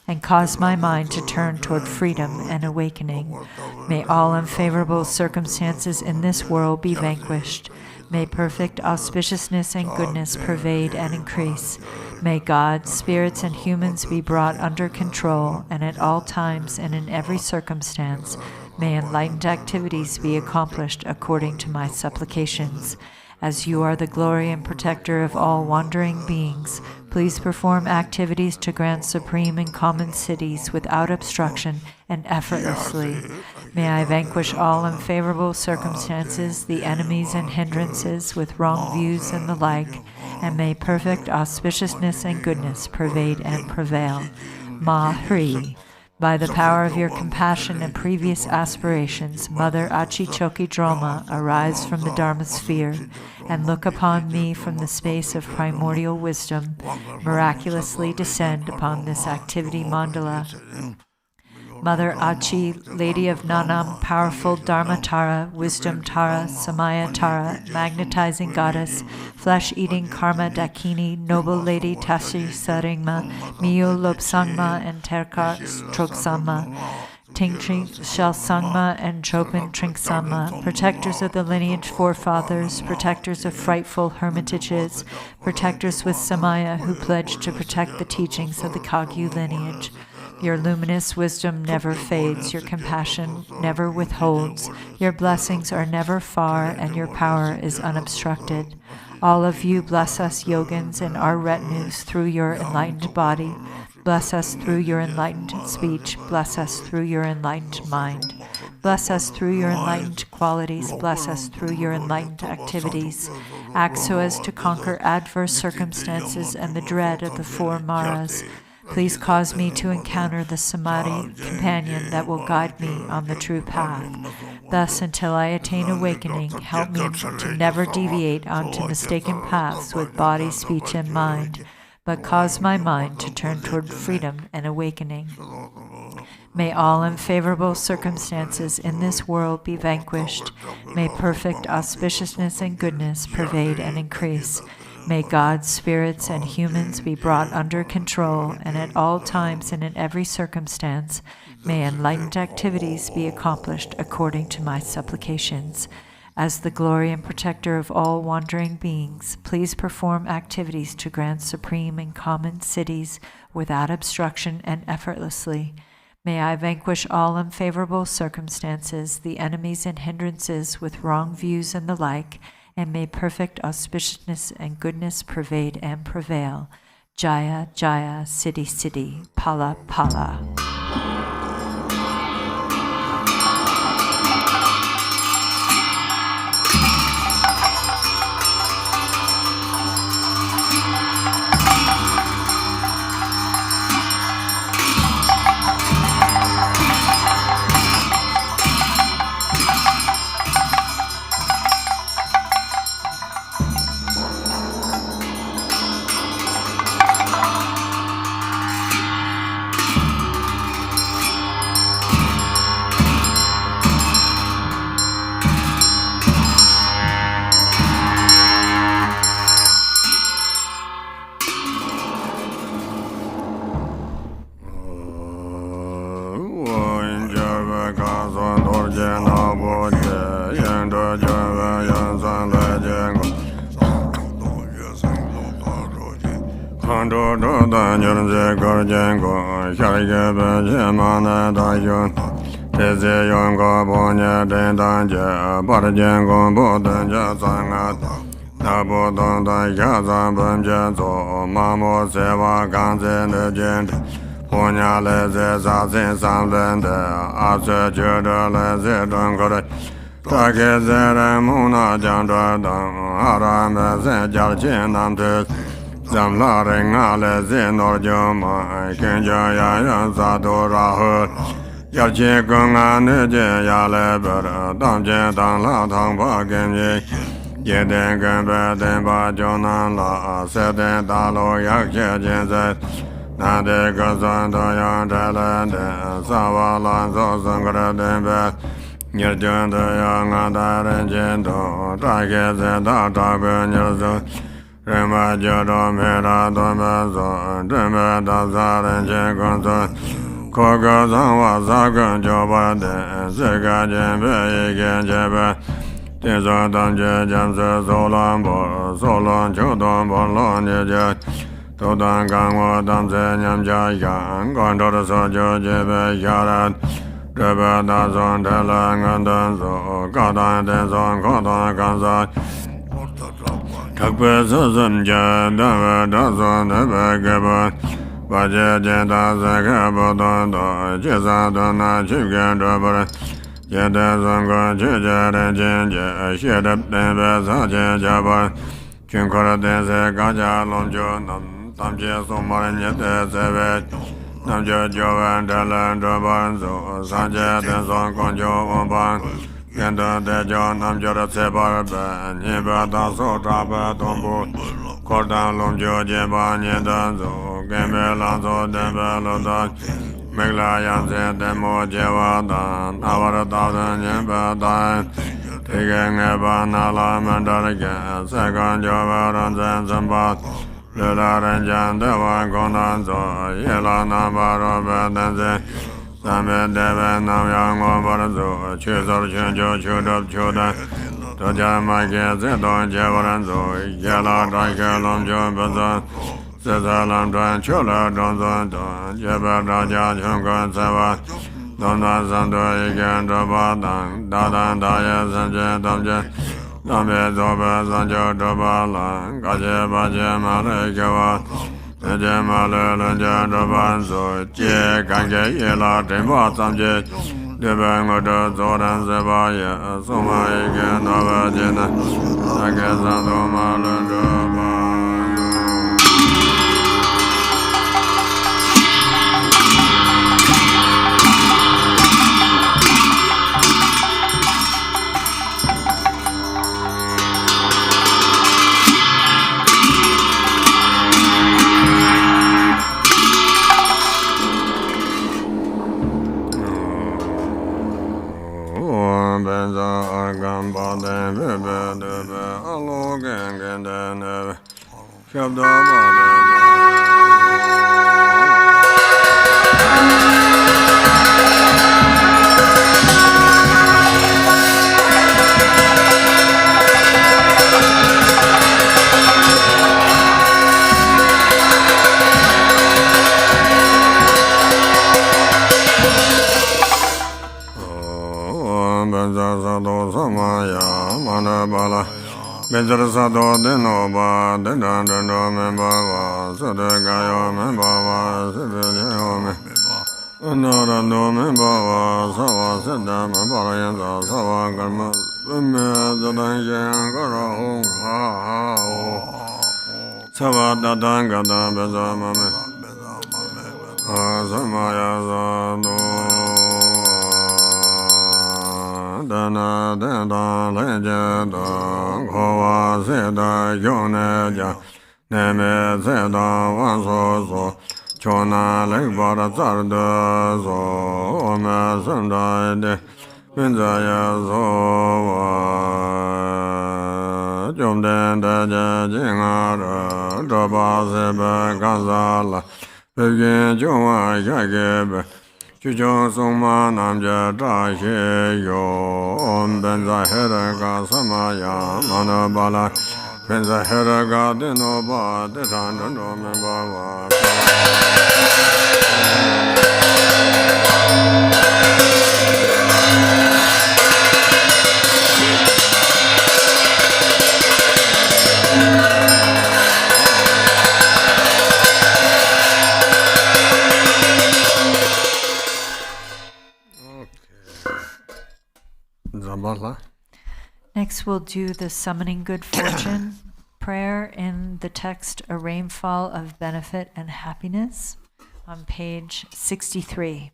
and cause my mind to turn toward freedom and awakening. May all unfavorable circumstances in this world be vanquished. May perfect auspiciousness and goodness pervade and increase. May God, spirits, and humans be brought under control, and at all times and in every circumstance, may enlightened activities be accomplished according to my supplications. As you are the glory and protector of all wandering beings, please perform activities to grant supreme and common cities without obstruction and effortlessly. May I vanquish all unfavorable circumstances, the enemies and hindrances with wrong views and the like, and may perfect auspiciousness and goodness pervade and prevail. Ma Hri. By the power of your compassion and previous aspirations, Mother Achichoki Droma, arise from the Dharma sphere and look upon me from the space of primordial wisdom, miraculously descend upon this activity mandala. Mother Achi, Lady of Nanam, powerful Dharma Tara, Wisdom Tara, Samaya Tara, magnetizing goddess, flesh-eating Karma Dakini, noble Lady Tashi Saringma, Miyo Lobsangma and Terka Troksama, Tingtring Shalsangma and Chopin Trinksama, protectors of the lineage forefathers, protectors of frightful hermitages, protectors with Samaya who pledged to protect the teachings of the Kagyu lineage. Your luminous wisdom never fades, your compassion never withholds, your blessings are never far, and your power is unobstructed. All of you bless us yogins and our retinues through your enlightened body. Bless us through your enlightened speech. Bless us through your enlightened mind. Bless us through your enlightened qualities. Bless us through your enlightened activities. Act so as to conquer adverse circumstances and the dread of the four maras. Please cause me to encounter the samadhi companion that will guide me on the true path. Thus, until I attain awakening, help me to never deviate onto mistaken paths with body, speech, and mind, but cause my mind to turn toward freedom and awakening. May all unfavorable circumstances in this world be vanquished. May perfect auspiciousness and goodness pervade and increase. May God's spirits and humans be brought under control, and at all times and in every circumstance, may enlightened activities be accomplished according to my supplications. As the glory and protector of all wandering beings, please perform activities to grant supreme and common cities without obstruction and effortlessly. May I vanquish all unfavorable circumstances, the enemies and hindrances with wrong views and the like, and may perfect auspiciousness and goodness pervade and prevail. Jaya, Jaya, Siddhi, Siddhi, Pala, Pala. Takpa Sasam Jadava Daso Nava Gaba Vaja Jada Saka Bodonda Chesadona Chipkan Drabara Jada Sango Chijara Jinja Shedap Tenva Sacha Jabara Chunkara Tense Gaja Lomjo Nam Tamche Somaran Yate Sevet Namjo Jovan Dalan Drabaran So Sacha Tenson Konjo Wampan Kenda Dejo Namjora Sebar Ben Niba Daso Traba Tombo Kordan Lomjo Jeba Nyedan So Gembe Lanzo Dembe Lodan Megla Yanse Demo Jeva Dan Avara Dadan Nyemba Dan Tige Ngeba Nala Mandarike Sekan Jova Ranzen Zambat Lula Ranjan Deva Kondan So Yela Nambaro Bedenze Sambe Deve Nam Yang Barazo Chuzor Chunjo Chudab Chudan Toja Make Zedon Jevaranzo Yela Daike Lomjo Bazan Sezalam Dwan Chula Donzon Don Jeba Raja Chungan Sevat Donda Sando Ikan Drabadan Dadan Daya Sanje Damje Dambe Zoba Sanjo Drabalan Kaje Baje Male Kevat Neje Male Lanja Drabanzo Che Kange Yela Temba Samje Debe Ngodo Zoran Sebaya Soma Ikan Nava Jena Sake Sando Male Drabanzo Benzer Sado Denoba, Dendan Dendo Membava, Sadagayo Membava, Sibiliome, Anora no Membava, Sava Sedam, Barayanza, Sava Garma, Zadan Garo, Sava Dadanga, Bezamame, Samaya Zano. Dana Denda Legenda Kova Seda Yoneja Neme Seda Wanso Chona Legbara Zarda So Ome Sandai Minzaya Zova Jomden Deja Jingara Draba Sebe Gazala Begin Joma Yagebe Chujo Suma Namja Dashi Yo Benza Heraga Samaya Manabala Benza Heraga Dinoba Detan Dando Membava Next, we'll do the summoning good fortune prayer in the text A Rainfall of Benefit and Happiness on page 63.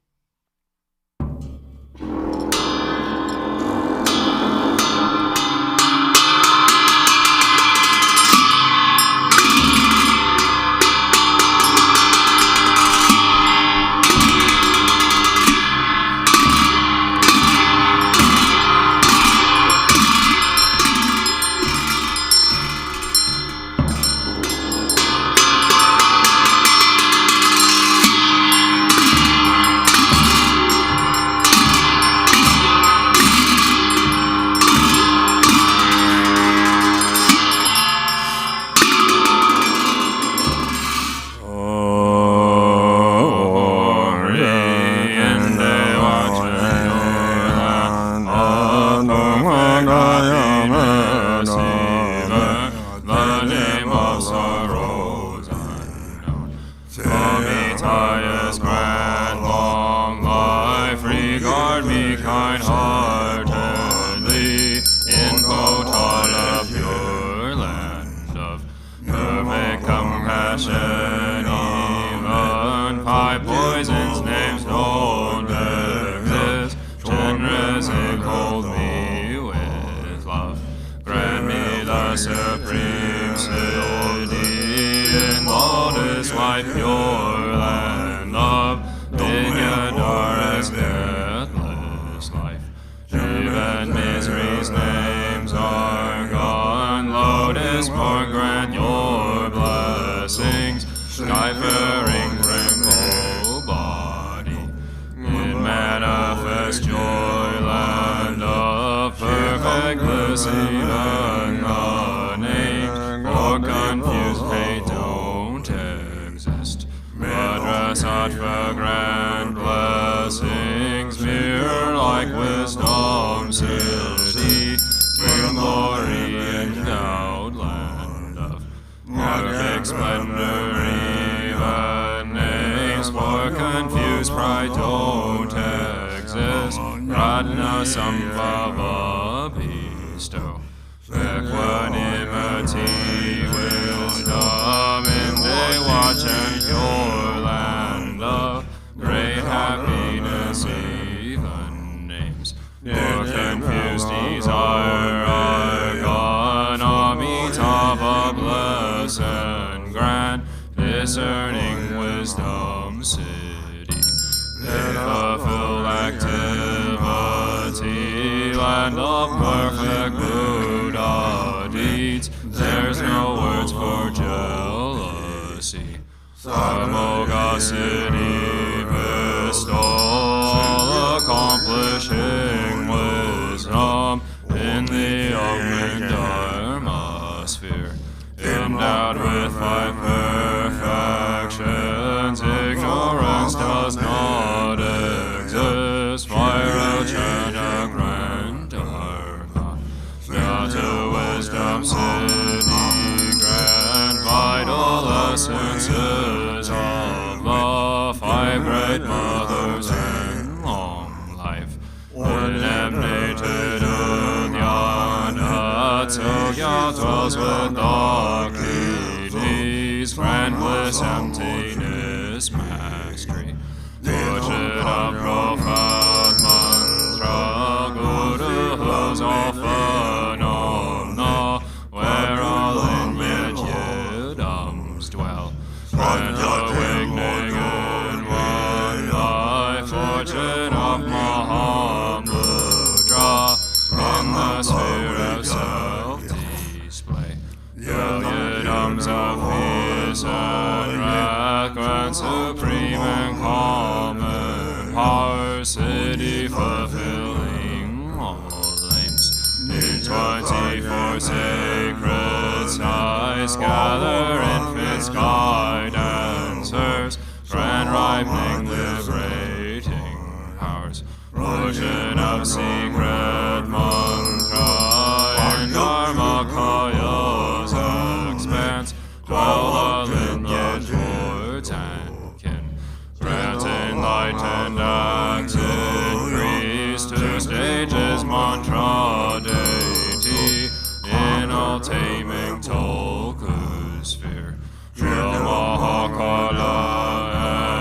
the supreme city in lotus light pure land of Vidyadhara's deathless life. Even misery's names are gone. Lotus port grant your blessings. Sky-faring Khenpo body in manifest joy land of perfect bliss. Even the names for confused fate don't exist. Vajrasattva grand blessings mirror like wisdom city in glory endowed land of perfect splendor. Even names for confused pride don't exist. Pradna Sambhava bestow equanimity, wisdom in day watch and pure land of great happiness. Even names for confused desire are gone. Amitabha bless and grant discerning wisdom city in fulfilled activity, land of perfect Buddha deeds. There's no words for jealousy. Samoga city bestow all accomplishing wisdom in the ultimate Dharma sphere. Endowed with five perfections, ignorance does not exist. Vairocana grand Dharma, now to wisdom city, grand vital essences of love, five great mothers and long life. Condemnated Udhyana, Tsogya dwells with the kidneys, grand bliss, emptiness, mastery. Fortune of profound mantra, Guru who's all phenomena, where all Yidams dwell. Grand awakening in one life, fortune of Mahamudra, in the sphere of self-display. Yidams of peace and reverence, supreme and common power, city fulfilling all aims. In 24 sacred sites, gather infants, guidance, grand ripening, liberating powers. Fortune of secret mantra, in Dharmakaya's expanse, dwell the lineage lords and kin. Grant enlightened acts increase, 2 stages mantra deity, in all taming Tulku sphere. Shrill Mahakala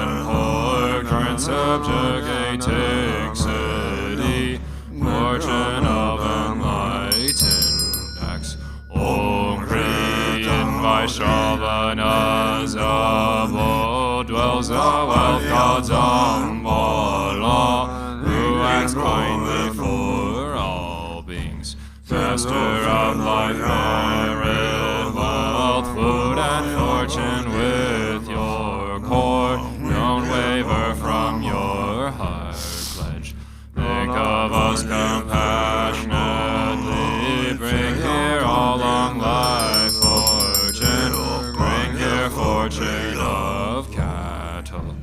and portrait subjugating city, fortune of enlightened acts. Om Kri in Vaishnavana's abode dwells the wealth god's Ambala, who acts kindly for all beings. Master of life, merit, wealth, food, and fortune with your core. Don't waver from your heart pledge. Think of us compassionately. Bring here all long life fortune. Bring here fortune of cattle.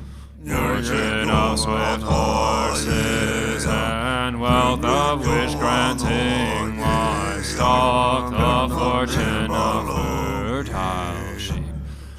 Fortune of swift horses and wealth of which granting livestock, the fortune of fertile sheep,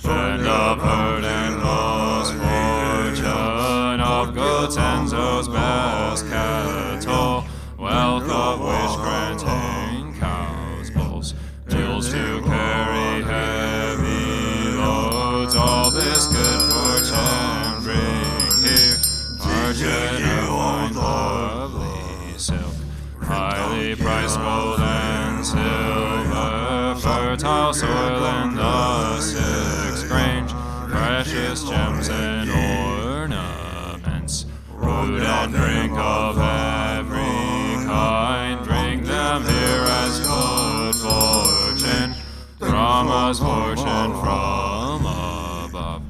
and of herd and most fortune of goats and those best cattle, wealth of which granting cows, bulls, mules to carry heavy loads. All this good fortune bring here, fortune of fine lovely silk, highly priced gold and silver, fertile soil in the sixth grange, precious gems and ornaments, root and drink of every kind, bring them here as good fortune, Brahma's fortune from above.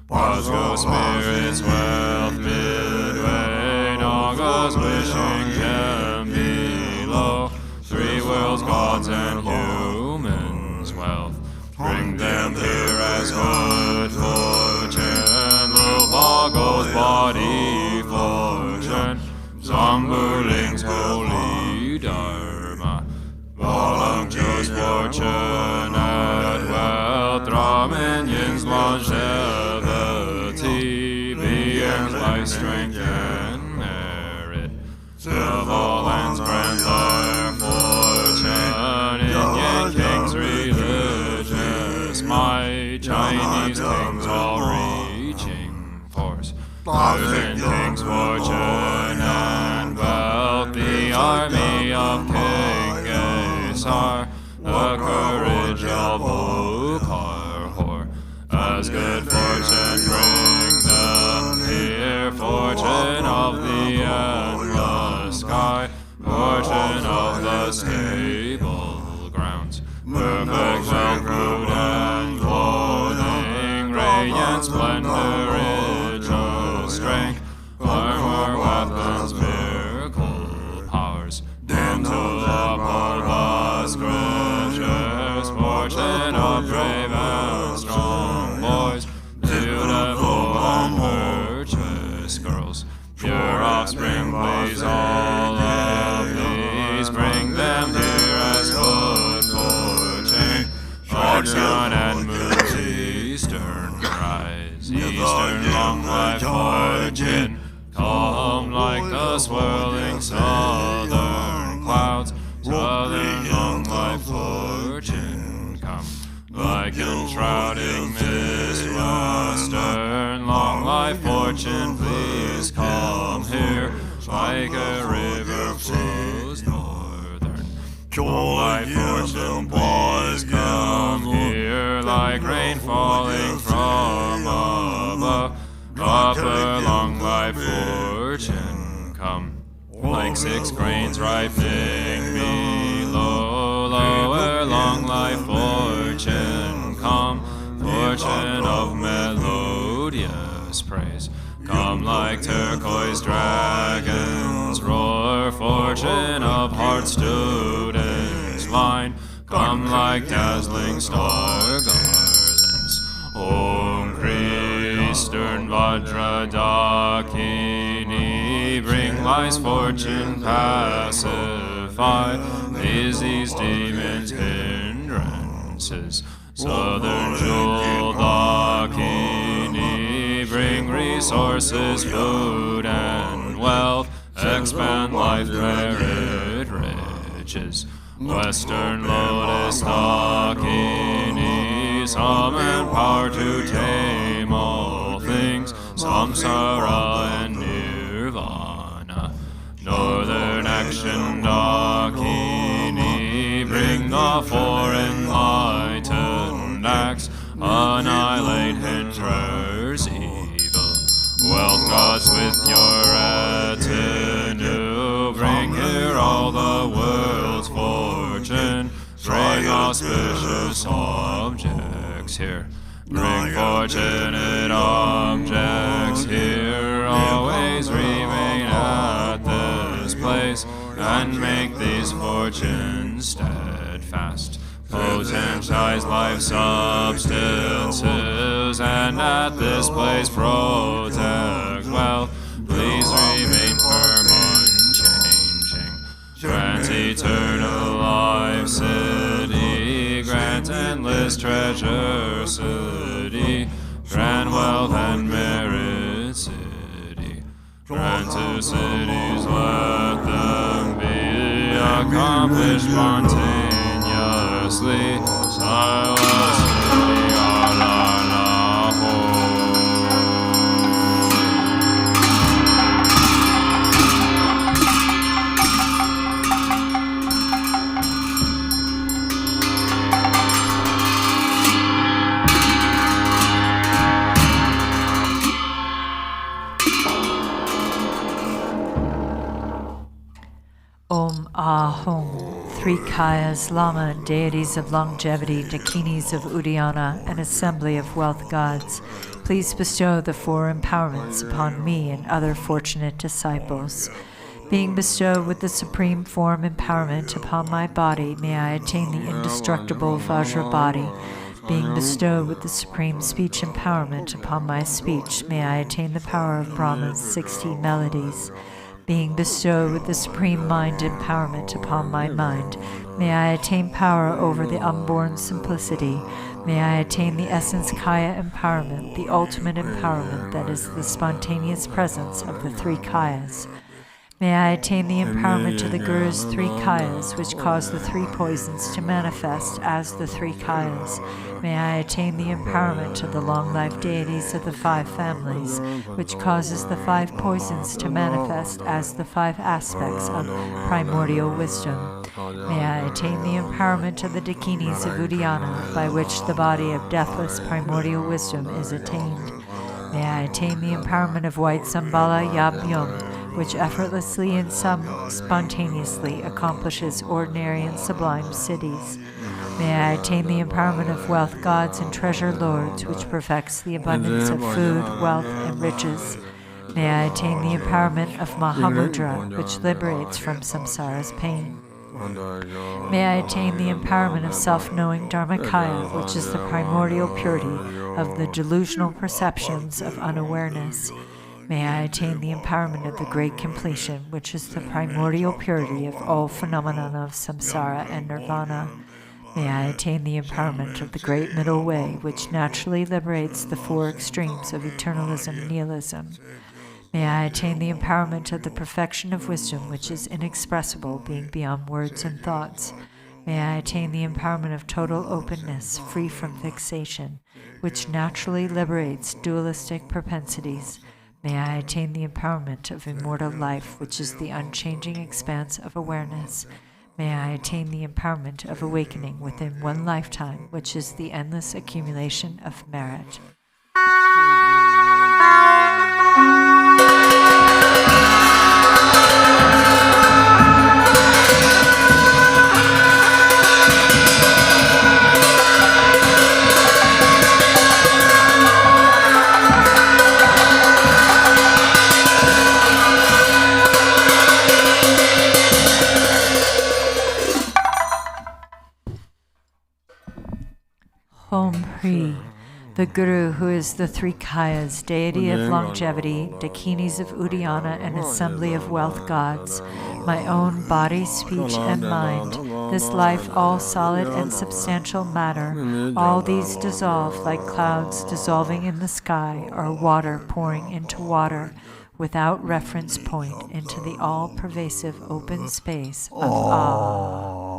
Bosco spirits, wealth midway, Naga's wishing can below, three worlds, gods and humans' wealth, bring them here as good fortune, Lupago's body fortune, Zambuling's holy Dharma, Balangcho's fortune and wealth, Ramenyin's longevity, beings by strength and merit, civil lands grant their fortune, Indian kings religious might, Chinese kings all reaching force, Persian kings fortune and wealth, the army of King Gesar, the courage of Okarhor, as good fortune bring them here, fortune of the endless sky, fortune of the stable grounds, perfect wealth, food and clothing, radiant splendor, rich strength, armor, weapons, miracle powers, dental upon the scriptures, fortune of brave and strong boys, beautiful and virtuous girls, pure offspring, please all of these, bring them here as good fortune, fortune and moons, eastern rise, eastern long life fortune, calm like the swirling southern clouds, southern long life fortune come, like enshrouding mist, western long life fortune, please come here, like a river flows northern, long life fortune, please come here, like rain falling from above, copper long life fortune come, like six grains ripening below, lower long life fortune come, fortune of melodious praise, come like turquoise dragons roar, fortune of heart students line, come like dazzling star garlands, Om Kri stern Vajra Dakini, bring life's fortune pacify, these demons hindrances, southern jewel Dakini, bring resources, food and wealth, expand life, merit, riches, western lotus Dakini, summon power to tame all things, samsara and nirvana, northern action Dakini, bring the four enlightened acts, annihilate hinders evil, wealth gods with your retinue, bring here all the world's fortune, bring auspicious objects here, bring fortunate objects here, always remain at this place, and make these fortunes steadfast, potentialize life substances, and at this place protect wealth, please remain firm unchanging, grant eternal life city, grant endless treasure city, grant wealth and merit city, grant to cities, let them be accomplished spontaneously, Sarva City Alalaho. three Kayas, Lama, deities of longevity, Dakinis of Uddiyana, and assembly of wealth gods, please bestow the four empowerments upon me and other fortunate disciples. Being bestowed with the supreme form empowerment upon my body, may I attain the indestructible Vajra body. Being bestowed with the supreme speech empowerment upon my speech, may I attain the power of Brahma's 60 melodies. Being bestowed with the supreme mind empowerment upon my mind, may I attain power over the unborn simplicity. May I attain the essence Kaya empowerment, the ultimate empowerment that is the spontaneous presence of the three Kayas. May I attain the empowerment of the Guru's three Kayas, which cause the three poisons to manifest as the three Kayas. May I attain the empowerment of the long-life deities of the five families, which causes the five poisons to manifest as the five aspects of primordial wisdom. May I attain the empowerment of the Dakinis of Uddiyana, by which the body of deathless primordial wisdom is attained. May I attain the empowerment of white Sambala Yab-yum, which effortlessly and spontaneously accomplishes ordinary and sublime cities. May I attain the empowerment of wealth gods and treasure lords, which perfects the abundance of food, wealth, and riches. May I attain the empowerment of Mahamudra, which liberates from samsara's pain. May I attain the empowerment of self-knowing Dharmakaya, which is the primordial purity of the delusional perceptions of unawareness. May I attain the empowerment of the great completion, which is the primordial purity of all phenomena of samsara and nirvana. May I attain the empowerment of the great middle way, which naturally liberates the four extremes of eternalism and nihilism. May I attain the empowerment of the perfection of wisdom, which is inexpressible, being beyond words and thoughts. May I attain the empowerment of total openness, free from fixation, which naturally liberates dualistic propensities. May I attain the empowerment of immortal life, which is the unchanging expanse of awareness. May I attain the empowerment of awakening within one lifetime, which is the endless accumulation of merit. Homage. The Guru, who is the three Kayas, deity of longevity, Dakinis of Uddiyana, and assembly of wealth gods, my own body, speech, and mind, this life, all solid and substantial matter, all these dissolve like clouds dissolving in the sky, or water pouring into water, without reference point, into the all-pervasive open space of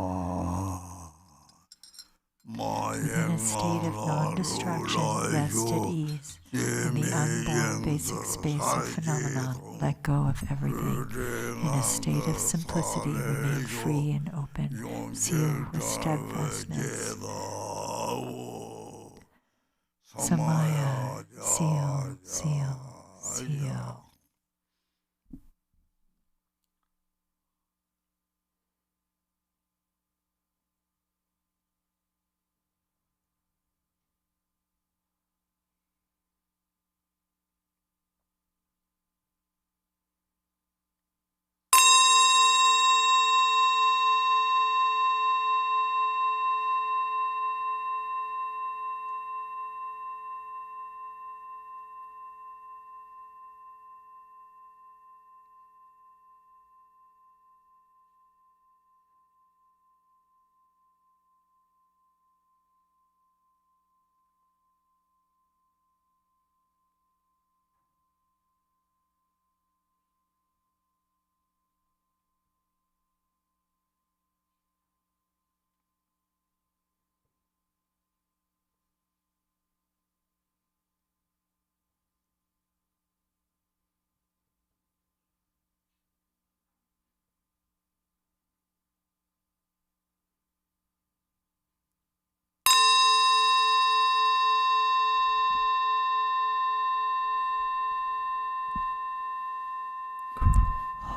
within a state of non-distraction, rest at ease, in the unborn basic space of phenomenon, let go of everything. In a state of simplicity, remain free and open, sealed with steadfastness. Samaya, seal, seal, seal.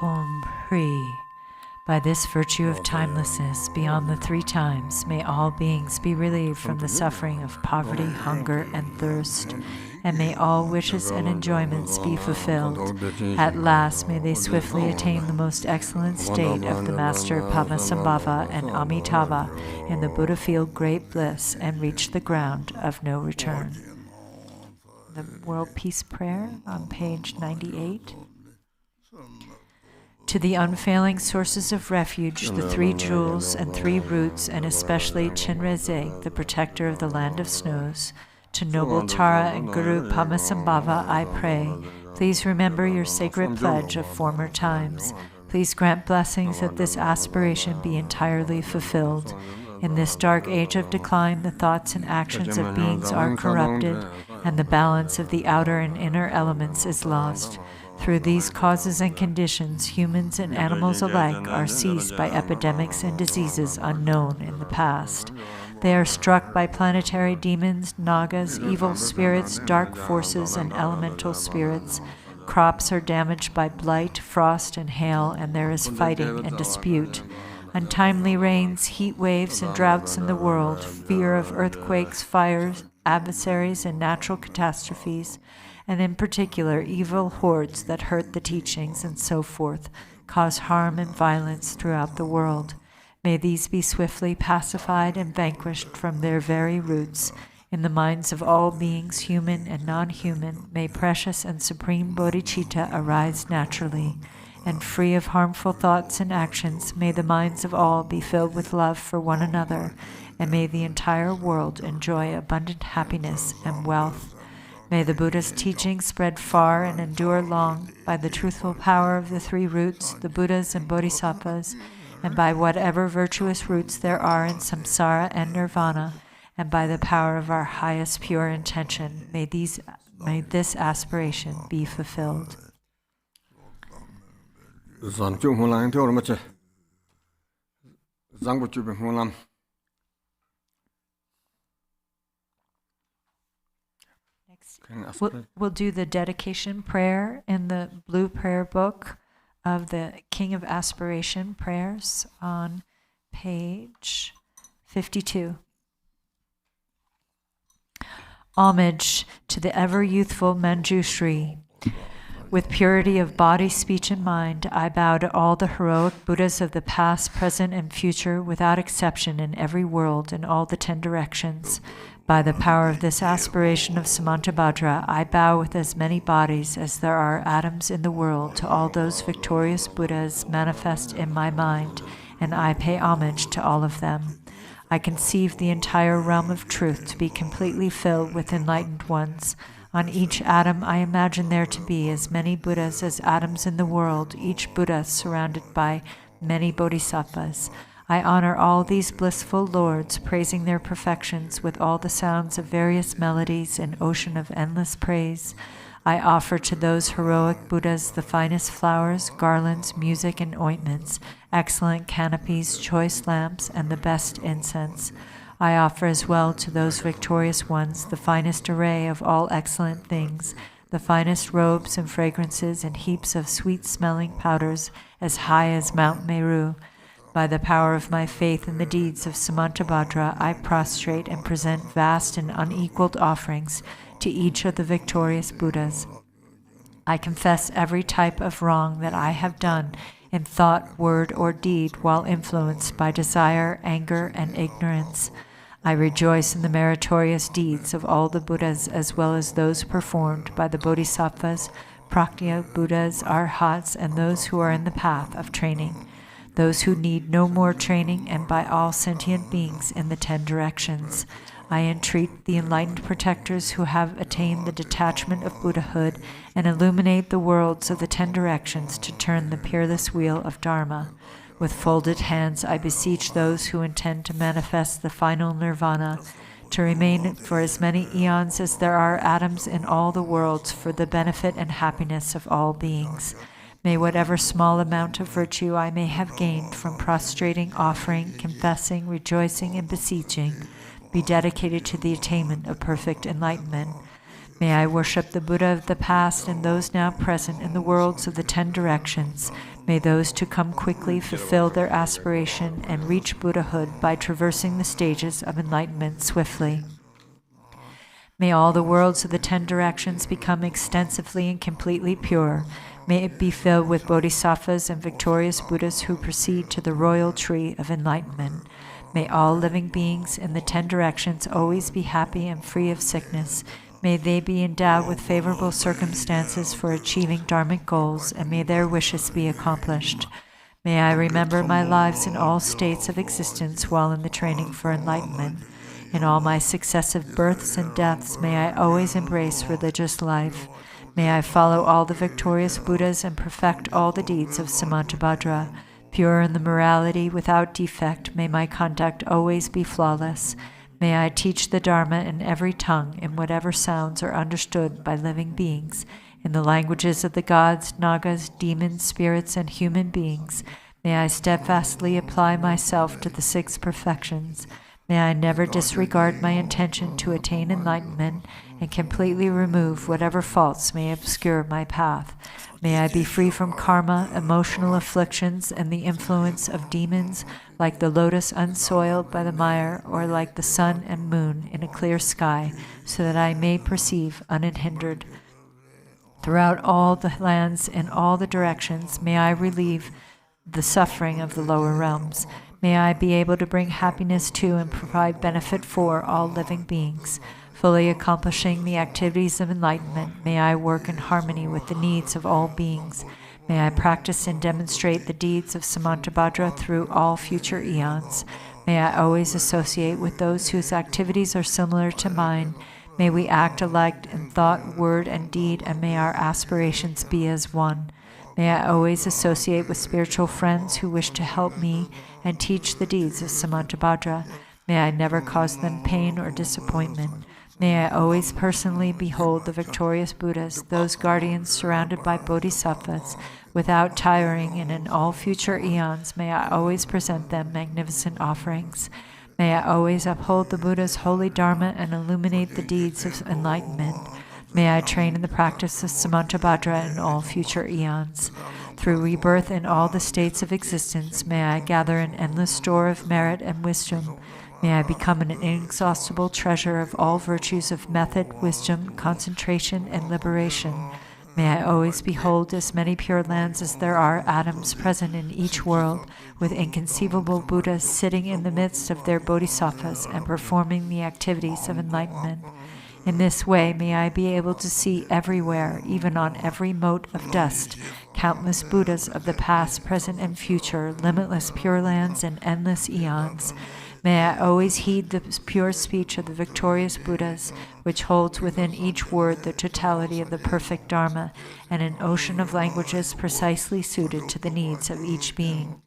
Homage. By this virtue of timelessness beyond the 3 times, may all beings be relieved from the suffering of poverty, hunger, and thirst, and may all wishes and enjoyments be fulfilled. At last, may they swiftly attain the most excellent state of the Master Padmasambhava and Amitabha in the Buddha field great bliss and reach the ground of no return. The World Peace Prayer on page 98. To the unfailing sources of refuge, the 3 jewels and 3 roots, and especially Chenrezig, the protector of the land of snows, to noble Tara and Guru Padmasambhava, I pray, please remember your sacred pledge of former times. Please grant blessings that this aspiration be entirely fulfilled. In this dark age of decline, the thoughts and actions of beings are corrupted, and the balance of the outer and inner elements is lost. Through these causes and conditions, humans and animals alike are seized by epidemics and diseases unknown in the past. They are struck by planetary demons, nagas, evil spirits, dark forces, and elemental spirits. Crops are damaged by blight, frost, and hail, and there is fighting and dispute. Untimely rains, heat waves, and droughts in the world, fear of earthquakes, fires, adversaries, and natural catastrophes, and in particular evil hordes that hurt the teachings and so forth, cause harm and violence throughout the world. May these be swiftly pacified and vanquished from their very roots. In the minds of all beings, human and non-human, may precious and supreme bodhicitta arise naturally, and free of harmful thoughts and actions, may the minds of all be filled with love for one another, and may the entire world enjoy abundant happiness and wealth. May the Buddha's teachings spread far and endure long by the truthful power of the 3 roots, the Buddhas and Bodhisattvas, and by whatever virtuous roots there are in samsara and nirvana, and by the power of our highest pure intention, may this aspiration be fulfilled. We'll do the dedication prayer in the blue prayer book of the King of Aspiration prayers on page 52. Homage to the ever-youthful Manjushri. With purity of body, speech, and mind, I bow to all the heroic Buddhas of the past, present, and future, without exception, in every world, in all the 10 directions. By the power of this aspiration of Samantabhadra, I bow with as many bodies as there are atoms in the world to all those victorious Buddhas manifest in my mind, and I pay homage to all of them. I conceive the entire realm of truth to be completely filled with enlightened ones. On each atom I imagine there to be as many Buddhas as atoms in the world, each Buddha surrounded by many bodhisattvas. I honor all these blissful lords, praising their perfections with all the sounds of various melodies, an ocean of endless praise. I offer to those heroic Buddhas the finest flowers, garlands, music, and ointments, excellent canopies, choice lamps, and the best incense. I offer as well to those victorious ones the finest array of all excellent things, the finest robes and fragrances, and heaps of sweet-smelling powders as high as Mount Meru. By the power of my faith in the deeds of Samantabhadra, I prostrate and present vast and unequaled offerings to each of the victorious Buddhas. I confess every type of wrong that I have done in thought, word, or deed while influenced by desire, anger, and ignorance. I rejoice in the meritorious deeds of all the Buddhas as well as those performed by the Bodhisattvas, Prakya Buddhas, Arhats, and those who are in the path of training, those who need no more training, and by all sentient beings in the 10 directions. I entreat the enlightened protectors who have attained the detachment of Buddhahood and illuminate the worlds of the 10 directions to turn the peerless wheel of Dharma. With folded hands, I beseech those who intend to manifest the final nirvana to remain for as many eons as there are atoms in all the worlds for the benefit and happiness of all beings. May whatever small amount of virtue I may have gained from prostrating, offering, confessing, rejoicing, and beseeching be dedicated to the attainment of perfect enlightenment. May I worship the Buddha of the past and those now present in the worlds of the 10 directions. May those to come quickly fulfill their aspiration and reach Buddhahood by traversing the stages of enlightenment swiftly. May all the worlds of the 10 directions become extensively and completely pure. May it be filled with bodhisattvas and victorious Buddhas who proceed to the royal tree of enlightenment. May all living beings in the 10 directions always be happy and free of sickness. May they be endowed with favorable circumstances for achieving dharmic goals, and may their wishes be accomplished. May I remember my lives in all states of existence while in the training for enlightenment. In all my successive births and deaths, may I always embrace religious life. May I follow all the victorious Buddhas and perfect all the deeds of Samantabhadra. Pure in the morality, without defect, may my conduct always be flawless. May I teach the Dharma in every tongue, in whatever sounds are understood by living beings, in the languages of the gods, nagas, demons, spirits, and human beings. May I steadfastly apply myself to the 6 perfections. May I never disregard my intention to attain enlightenment and completely remove whatever faults may obscure my path. May I be free from karma, emotional afflictions, and the influence of demons, like the lotus unsoiled by the mire, or like the sun and moon in a clear sky, so that I may perceive unhindered. Throughout all the lands and all the directions, may I relieve the suffering of the lower realms. May I be able to bring happiness to and provide benefit for all living beings. Fully accomplishing the activities of enlightenment, may I work in harmony with the needs of all beings. May I practice and demonstrate the deeds of Samantabhadra through all future eons. May I always associate with those whose activities are similar to mine. May we act alike in thought, word, and deed, and may our aspirations be as one. May I always associate with spiritual friends who wish to help me and teach the deeds of Samantabhadra. May I never cause them pain or disappointment. May I always personally behold the victorious Buddhas, those guardians surrounded by bodhisattvas, without tiring, and in all future eons may I always present them magnificent offerings. May I always uphold the Buddha's holy Dharma and illuminate the deeds of enlightenment. May I train in the practice of Samantabhadra in all future eons. Through rebirth in all the states of existence, may I gather an endless store of merit and wisdom. May I become an inexhaustible treasure of all virtues of method, wisdom, concentration, and liberation. May I always behold as many pure lands as there are atoms present in each world, with inconceivable Buddhas sitting in the midst of their bodhisattvas and performing the activities of enlightenment. In this way, may I be able to see everywhere, even on every mote of dust, countless Buddhas of the past, present, and future, limitless pure lands and endless eons. May I always heed the pure speech of the victorious Buddhas, which holds within each word the totality of the perfect Dharma, and an ocean of languages precisely suited to the needs of each being.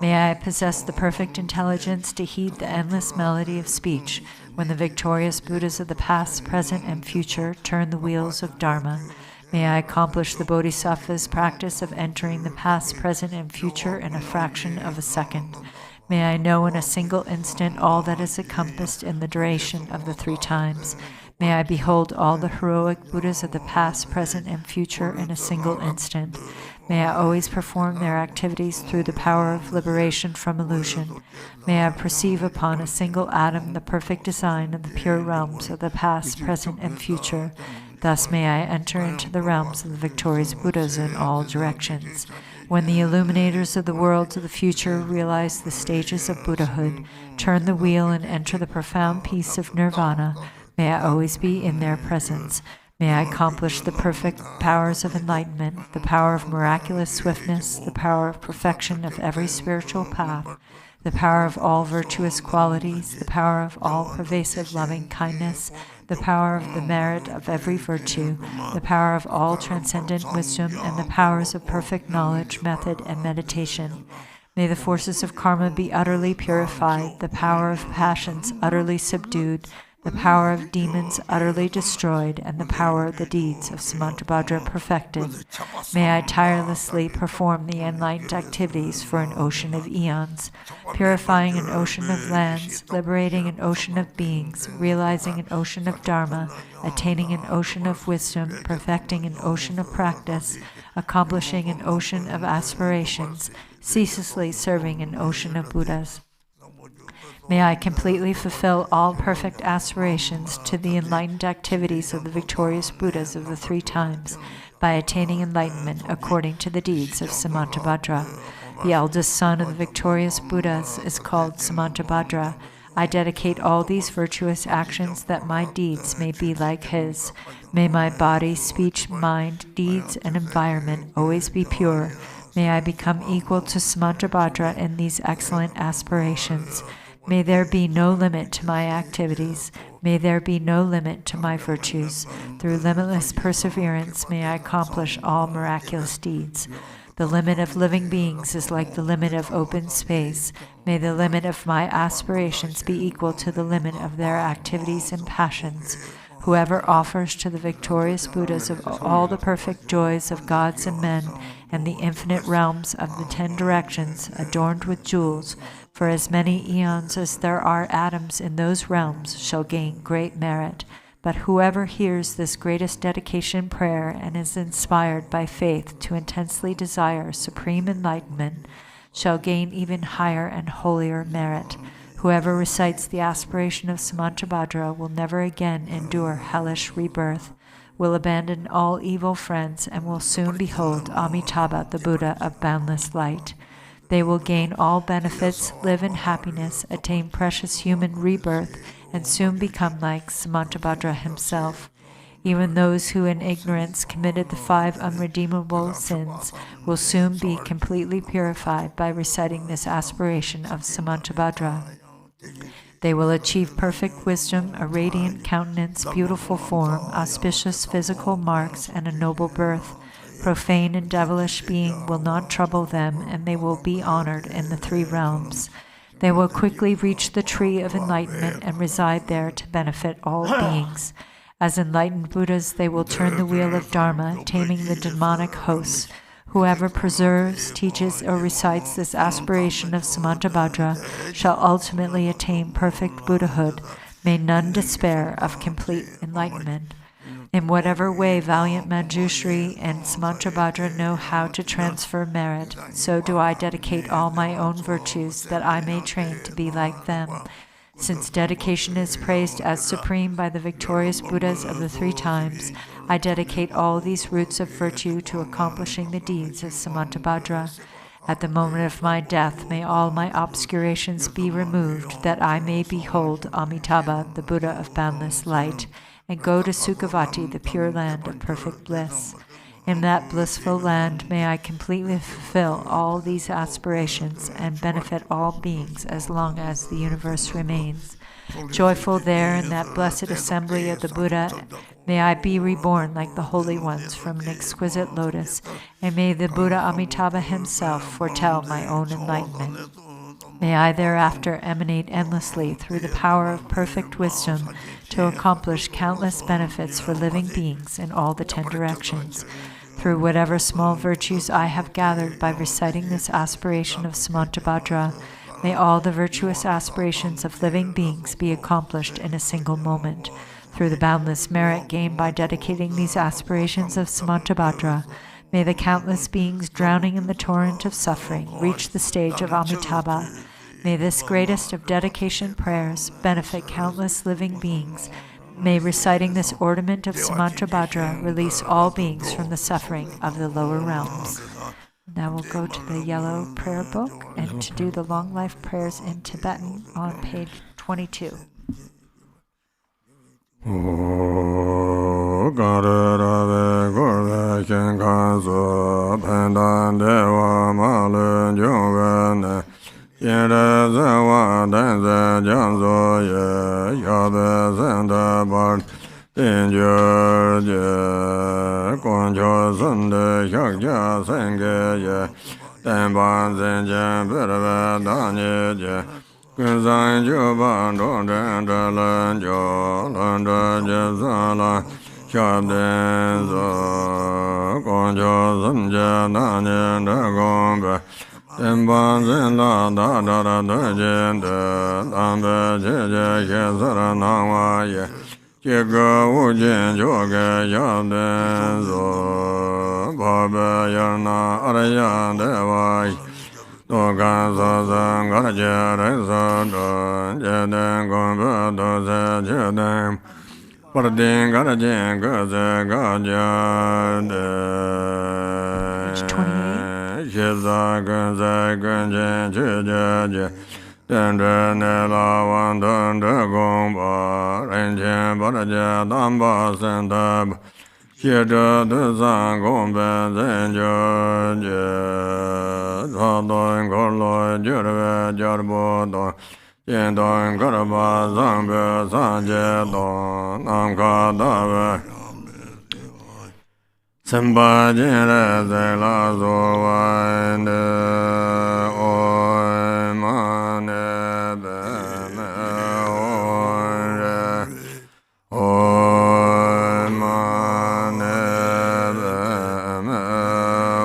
May I possess the perfect intelligence to heed the endless melody of speech when the victorious Buddhas of the past, present, and future turn the wheels of Dharma. May I accomplish the Bodhisattva's practice of entering the past, present, and future in a fraction of a second. May I know in a single instant all that is encompassed in the duration of the 3 times. May I behold all the heroic Buddhas of the past, present, and future in a single instant. May I always perform their activities through the power of liberation from illusion. May I perceive upon a single atom the perfect design of the pure realms of the past, present, and future. Thus may I enter into the realms of the victorious Buddhas in all directions. When the illuminators of the worlds of the future realize the stages of Buddhahood, turn the wheel and enter the profound peace of nirvana, may I always be in their presence. May I accomplish the perfect powers of enlightenment, the power of miraculous swiftness, the power of perfection of every spiritual path, the power of all virtuous qualities, the power of all pervasive loving kindness, the power of the merit of every virtue, the power of all transcendent wisdom, and the powers of perfect knowledge, method, and meditation. May the forces of karma be utterly purified, the power of passions utterly subdued, the power of demons utterly destroyed, and the power of the deeds of Samantabhadra perfected. May I tirelessly perform the enlightened activities for an ocean of eons, purifying an ocean of lands, liberating an ocean of beings, realizing an ocean of dharma, attaining an ocean of wisdom, perfecting an ocean of practice, accomplishing an ocean of aspirations, ceaselessly serving an ocean of Buddhas. May I completely fulfill all perfect aspirations to the enlightened activities of the victorious Buddhas of the three times by attaining enlightenment according to the deeds of Samantabhadra. The eldest son of the victorious Buddhas is called Samantabhadra. I dedicate all these virtuous actions that my deeds may be like his. May my body, speech, mind, deeds, and environment always be pure. May I become equal to Samantabhadra in these excellent aspirations. May there be no limit to my activities. May there be no limit to my virtues. Through limitless perseverance, may I accomplish all miraculous deeds. The limit of living beings is like the limit of open space. May the limit of my aspirations be equal to the limit of their activities and passions. Whoever offers to the victorious Buddhas of all the perfect joys of gods and men and the infinite realms of the 10 directions adorned with jewels, for as many eons as there are atoms in those realms shall gain great merit. But whoever hears this greatest dedication prayer and is inspired by faith to intensely desire supreme enlightenment shall gain even higher and holier merit. Whoever recites the aspiration of Samantabhadra will never again endure hellish rebirth, will abandon all evil friends, and will soon behold Amitabha, the Buddha of boundless light. They will gain all benefits, live in happiness, attain precious human rebirth, and soon become like Samantabhadra himself. Even those who in ignorance committed the 5 unredeemable sins will soon be completely purified by reciting this aspiration of Samantabhadra. They will achieve perfect wisdom, a radiant countenance, beautiful form, auspicious physical marks, and a noble birth. Profane and devilish being will not trouble them, and they will be honored in the 3 realms. They will quickly reach the tree of enlightenment and reside there to benefit all beings. As enlightened Buddhas, they will turn the wheel of Dharma, taming the demonic hosts. Whoever preserves, teaches, or recites this aspiration of Samantabhadra shall ultimately attain perfect Buddhahood. May none despair of complete enlightenment. In whatever way valiant Manjushri and Samantabhadra know how to transfer merit, so do I dedicate all my own virtues that I may train to be like them. Since dedication is praised as supreme by the victorious Buddhas of the 3 times, I dedicate all these roots of virtue to accomplishing the deeds of Samantabhadra. At the moment of my death, may all my obscurations be removed, that I may behold Amitabha, the Buddha of boundless light, and go to Sukhavati, the pure land of perfect bliss. In that blissful land may I completely fulfill all these aspirations and benefit all beings as long as the universe remains. Joyful there in that blessed assembly of the Buddha, may I be reborn like the holy ones from an exquisite lotus, and may the Buddha Amitabha himself foretell my own enlightenment. May I thereafter emanate endlessly through the power of perfect wisdom to accomplish countless benefits for living beings in all the 10 directions. Through whatever small virtues I have gathered by reciting this aspiration of Samantabhadra, may all the virtuous aspirations of living beings be accomplished in a single moment. Through the boundless merit gained by dedicating these aspirations of Samantabhadra, may the countless beings drowning in the torrent of suffering reach the stage of Amitabha. May this greatest of dedication prayers benefit countless living beings. May reciting this ornament of Samantabhadra release all beings from the suffering of the lower realms. Now we'll go to the yellow prayer book and to do the long life prayers in Tibetan on page 22. Kuzan Juban Dodan Dalan Jolan Jazala Shaden Zo Gonjo Zamja Nanin Dagomba Temban Zinla Dada Dajenda Dambe Jeje Shezara Nawaye Chiga Ujin Joga Yaden Zo Baba Yarna Arayan Devai Dogan Zazan Garaja Rezado Jeden Gomba Doze Jeden Pardin Garajin Gaze Gaja Page 28. Shiza Gaze Ganjin Chijaji Dendra Nela Wandan Gomba Renjin Baraja Damba Sendab Shida Duzan Gomba Zenjo Zadon Gorlo Jurve Jarbo Yendon Garaba Zambe Sanje Don Namka Dave Semba Jere Zela Zovande Oy Mane Beme Oy Oy Mane Beme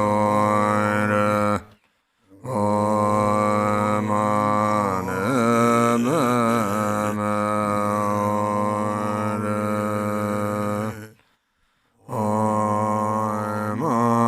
Oy Oy Mane Beme Oy Mane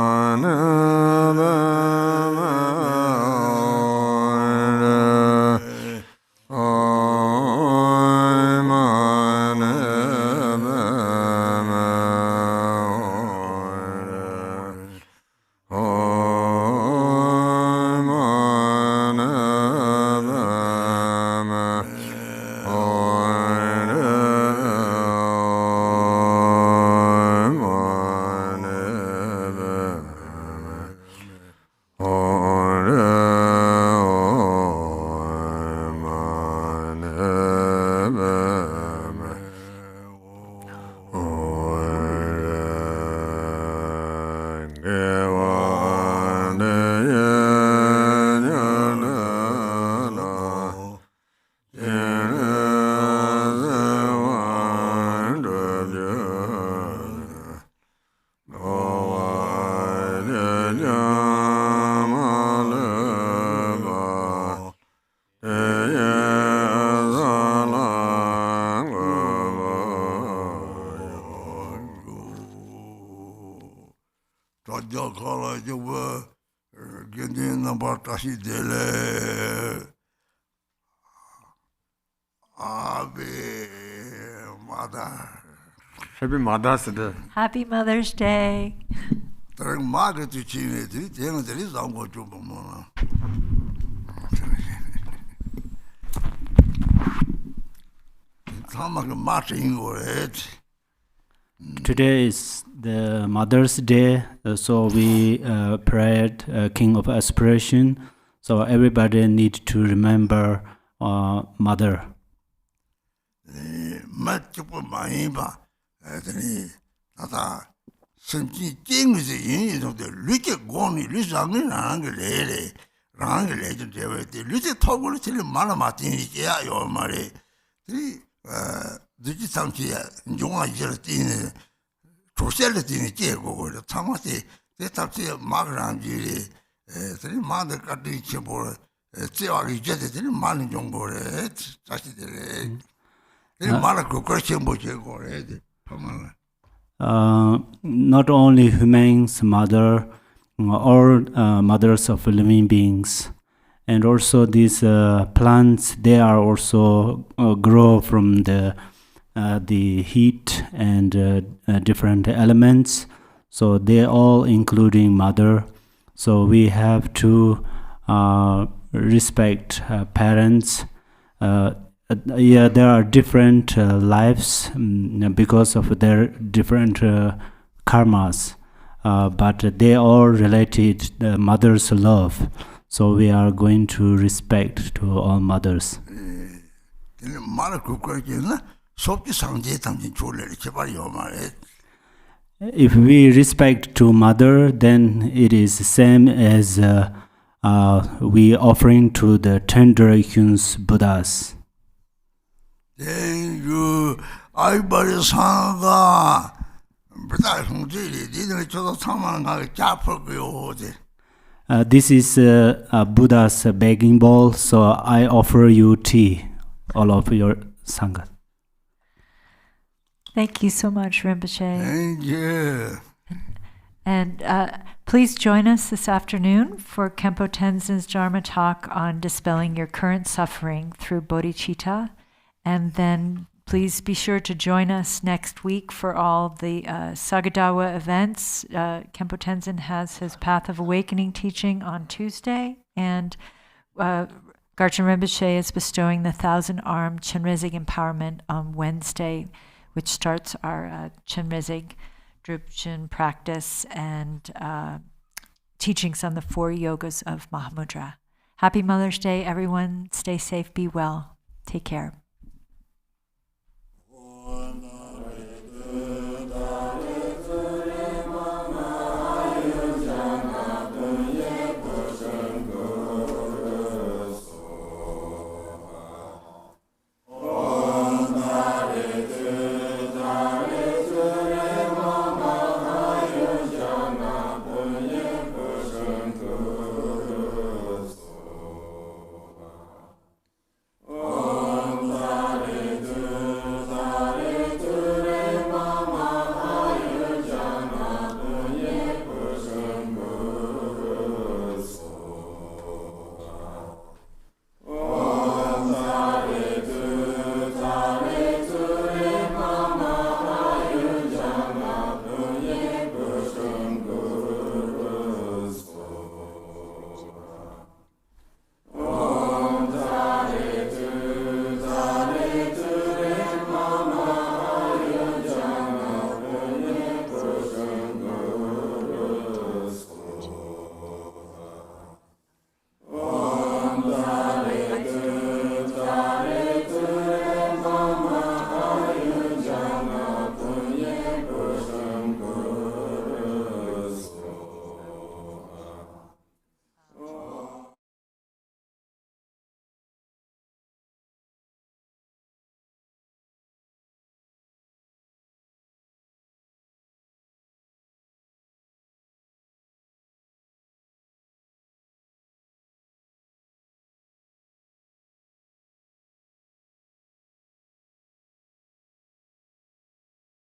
Happy Mother's Day. Happy Mother's Day. Tering Margaret to Chile, there is a go to Mona. Today is the Mother's Day, so we prayed King of Aspiration. So everybody need to remember Mother. Not only humans, mother, or mothers of living beings, and also these plants, they are also grow from the heat and different elements. So they all including mother. So we have to respect parents. There are different lives because of their different karmas, but they all related mother's love. So we are going to respect to all mothers. If we respect to mother, then it is the same as we offering to the tender Hyun's Buddhas. Then you, everybody sang Buddha Hongji, didn't you someone like Japur? This is Buddha's begging bowl, so I offer you tea, all of your Sangha. Thank you so much, Rinpoche. Thank you. And please join us this afternoon for Khenpo Tenzin's Dharma talk on dispelling your current suffering through bodhicitta. And then please be sure to join us next week for all the Sagadawa events. Khenpo Tenzin has his Path of Awakening teaching on Tuesday, and Garchen Rinpoche is bestowing the 1,000-arm Chenrezig empowerment on Wednesday, which starts our Chenrezig Drupchen practice and teachings on the 4 yogas of Mahamudra. Happy Mother's Day, everyone. Stay safe, be well. Take care.